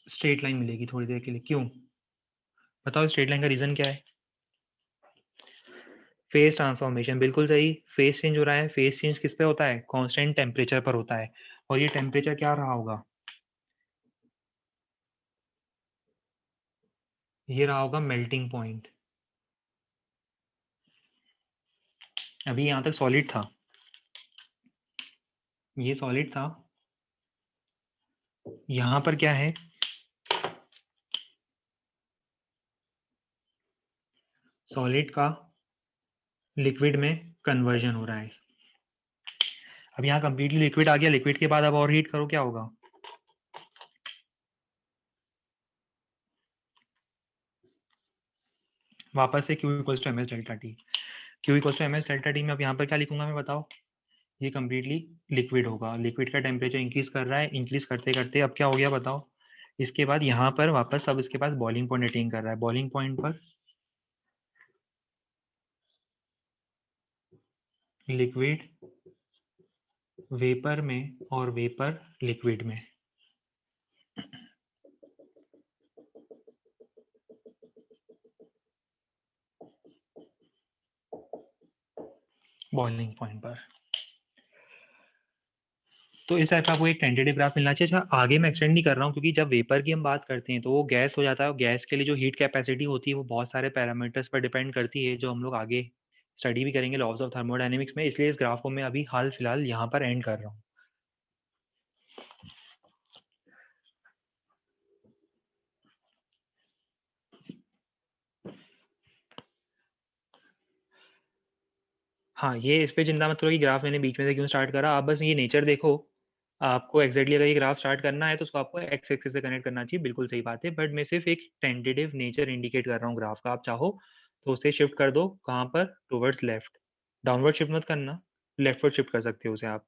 [SPEAKER 1] स्ट्रेट लाइन मिलेगी थोड़ी देर के लिए। क्यों बताओ, स्ट्रेट लाइन का रीजन क्या है? फेज ट्रांसफॉर्मेशन, बिल्कुल सही। फेज चेंज हो रहा है, फेज चेंज किस पे होता है, कांस्टेंट टेम्परेचर पर होता है। और ये टेम्परेचर क्या रहा होगा, ये रहा होगा मेल्टिंग पॉइंट। अभी यहाँ तक सॉलिड था, ये सॉलिड था, यहाँ पर क्या है, सॉलिड का लिक्विड में कन्वर्जन हो रहा है। अब यहाँ कंप्लीटली लिक्विड आ गया, लिक्विड के बाद अब और हीट करो, क्या होगा? वापस से Q equals to M S delta T. Q equals to M S delta T में अब यहाँ पर क्या लिखूंगा मैं, बताओ? ये कंप्लीटली लिक्विड होगा, लिक्विड का टेम्परेचर इंक्रीज कर रहा है, इंक्रीज करते करते अब क्या हो गया बताओ? इसके बाद यहाँ पर वापस अब इसके पास बॉइलिंग पॉइंट अटेन कर रहा है। बॉइलिंग पॉइंट पर लिक्विड वेपर में और वेपर लिक्विड में। बॉइलिंग पॉइंट पर तो इस टाइप का आपको एक टेंटेटिव ग्राफ मिलना चाहिए। अच्छा, आगे मैं एक्सटेंड नहीं कर रहा हूँ क्योंकि जब वेपर की हम बात करते हैं तो वो गैस हो जाता है, और गैस के लिए जो हीट कैपेसिटी होती है वो बहुत सारे पैरामीटर्स पर डिपेंड करती है, जो हम लोग आगे स्टडी भी करेंगे लॉज ऑफ थर्मोडायनेमिक्स में। इसलिए इस ग्राफ को मैं अभी हाल फिलहाल यहाँ पर एंड कर रहा हूँ। हाँ, ये इस पे चिंता मत करो कि ग्राफ मैंने बीच में से क्यों स्टार्ट करा। आप बस ये नेचर देखो। आपको एक्जैक्टली अगर ये ग्राफ स्टार्ट करना है तो उसको आपको एक्स एक्सिस से कनेक्ट करना चाहिए, बिल्कुल सही बात है। बट मैं सिर्फ एक टेंटेटिव नेचर इंडिकेट कर रहा हूँ ग्राफ का। आप चाहो तो उसे शिफ्ट कर दो, कहाँ पर? Towards left. डाउनवर्ड शिफ्ट मत करना, लेफ्टवर्ड शिफ्ट कर सकते हो उसे आप।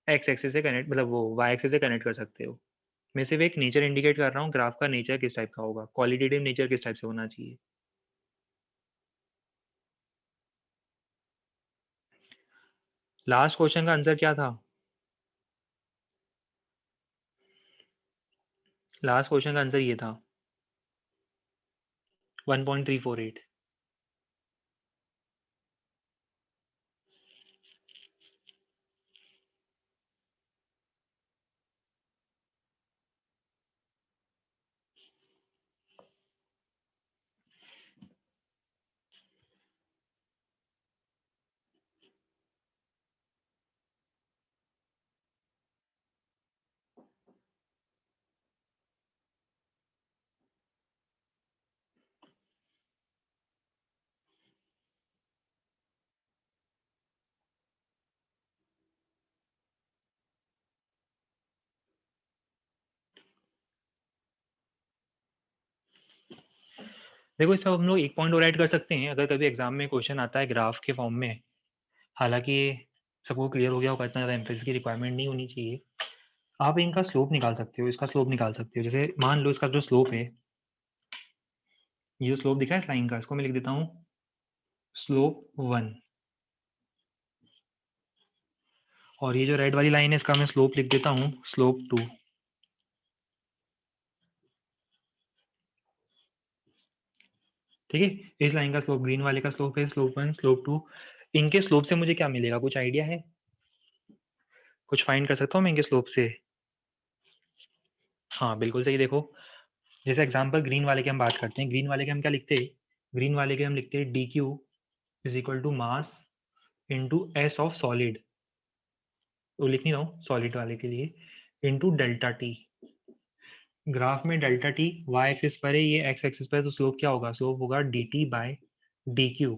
[SPEAKER 1] एक्स एक्सिस से कनेक्ट, मतलब वो वाई एक्सिस से कनेक्ट कर सकते हो। मैं सिर्फ एक नेचर इंडिकेट कर रहा हूँ, ग्राफ का नेचर किस टाइप का होगा, क्वालिटेटिव नेचर किस टाइप से होना चाहिए। लास्ट क्वेश्चन का आंसर क्या था? लास्ट क्वेश्चन का आंसर ये था 1.348। देखो, इसका हम लोग एक पॉइंट और ऐड कर सकते हैं। अगर कभी एग्जाम में क्वेश्चन आता है ग्राफ के फॉर्म में, हालांकि सबको क्लियर हो गया होगा, इतना ज़्यादा एम्फेसिस की रिक्वायरमेंट नहीं होनी चाहिए। आप इनका स्लोप निकाल सकते हो, इसका स्लोप निकाल सकते हो। जैसे मान लो इसका जो स्लोप है, ये जो स्लोप दिखा है इस लाइन का, इसको मैं लिख देता हूँ स्लोप 1। और ये जो रेड वाली लाइन है इसका मैं स्लोप लिख देता हूँ स्लोप 2। ठीक है, इस लाइन का स्लोप, ग्रीन वाले का स्लोप है स्लोप 1 स्लोप 2। इनके स्लोप से मुझे क्या मिलेगा, कुछ आइडिया है? कुछ फाइंड कर सकता हूँ मैं इनके स्लोप से? हाँ बिल्कुल सही। देखो, जैसे एग्जाम्पल ग्रीन वाले की हम बात करते हैं, ग्रीन वाले के हम क्या लिखते हैं? ग्रीन वाले के हम लिखते हैं D Q is equal to mass into S of solid. तो लिख नहीं रहा हूँ सॉलिड वाले के लिए, इंटू डेल्टा टी। ग्राफ में डेल्टा टी वाई एक्सिस पर है, ये एक्स एक्सिस पर है, तो स्लोप क्या होगा? स्लोप होगा D T by D Q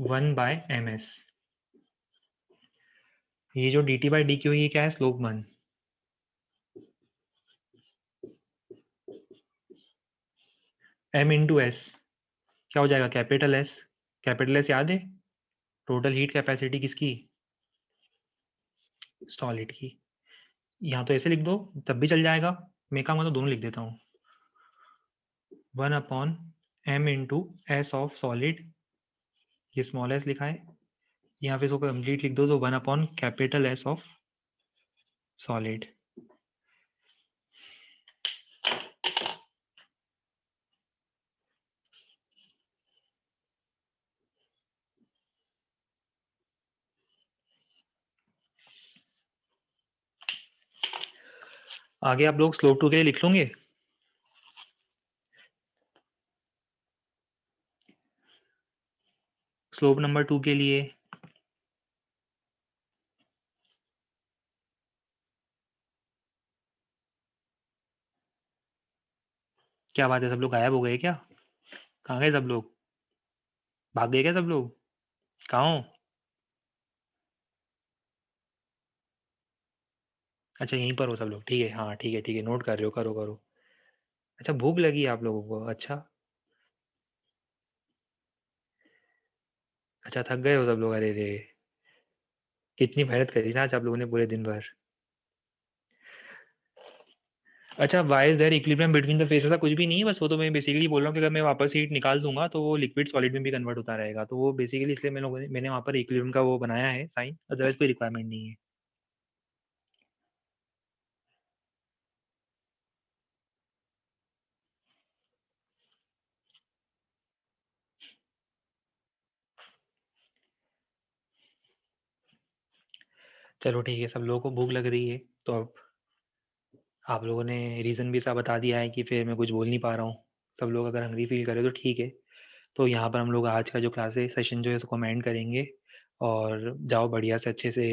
[SPEAKER 1] 1/ms। ये जो D T by D Q ये क्या है? स्लोप 1। एम इंटू एस क्या हो जाएगा? Capital S. कैपिटल एस याद है? टोटल हीट कैपेसिटी किसकी? सॉलिड की। यहाँ तो ऐसे लिख दो तब भी चल जाएगा, मैं कहूँगा तो दोनों लिख देता हूँ। 1/m into S of solid, ये स्मॉल एस लिखा है। यहाँ पे इसको कंप्लीट लिख दो तो 1/कैपिटल एस ऑफ सॉलिड। आगे आप लोग स्लोप 2 के लिए लिख लोगे। स्लोप नंबर 2 के लिए क्या बात है, सब लोग गायब हो गए क्या? कहाँ गए सब लोग? भाग गए क्या सब लोग? कहाँ हो? अच्छा यहीं पर हो सब लोग, ठीक है, हाँ ठीक है ठीक है, नोट कर रहे हो, करो करो। अच्छा भूख लगी है आप लोगों को, अच्छा। अच्छा थक गए हो सब लोग, अरे रे। कितनी मेहनत करी ना आज आप लोगों ने पूरे दिन भर। अच्छा why is there equilibrium between the phase, ऐसा कुछ भी नहीं है, बस वो तो मैं बेसिकली बोल रहा हूँ कि अगर मैं वापस हीट निकाल दूंगा तो वो लिक्विड सॉलिड में भी कन्वर्ट होता रहेगा, तो वो बेसिकली इसलिए मैंने वहाँ पर इक्विलिब्रियम का वो बनाया है साइन, अदरवाइज कोई रिक्वायरमेंट नहीं है। चलो ठीक है, सब लोगों को भूख लग रही है, तो अब आप लोगों ने रीज़न भी ऐसा बता दिया है कि फिर मैं कुछ बोल नहीं पा रहा हूँ। सब लोग अगर हंग्री फील करे तो ठीक है। तो यहाँ पर हम लोग आज का जो क्लास है सेशन जो है उसको एंड करेंगे। और जाओ बढ़िया से अच्छे से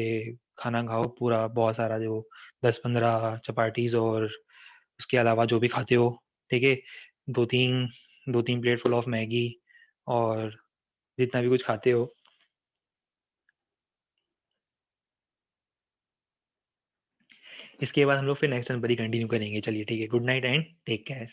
[SPEAKER 1] खाना खाओ पूरा, बहुत सारा जो 10-15 चपाटीज और उसके अलावा जो भी खाते हो, ठीक है। दो तीन दो तीन प्लेट फुल ऑफ मैगी और जितना भी कुछ खाते हो। इसके बाद हम लोग फिर नेक्स्ट टर्न पर ही कंटिन्यू करेंगे। चलिए ठीक है, good night and take care.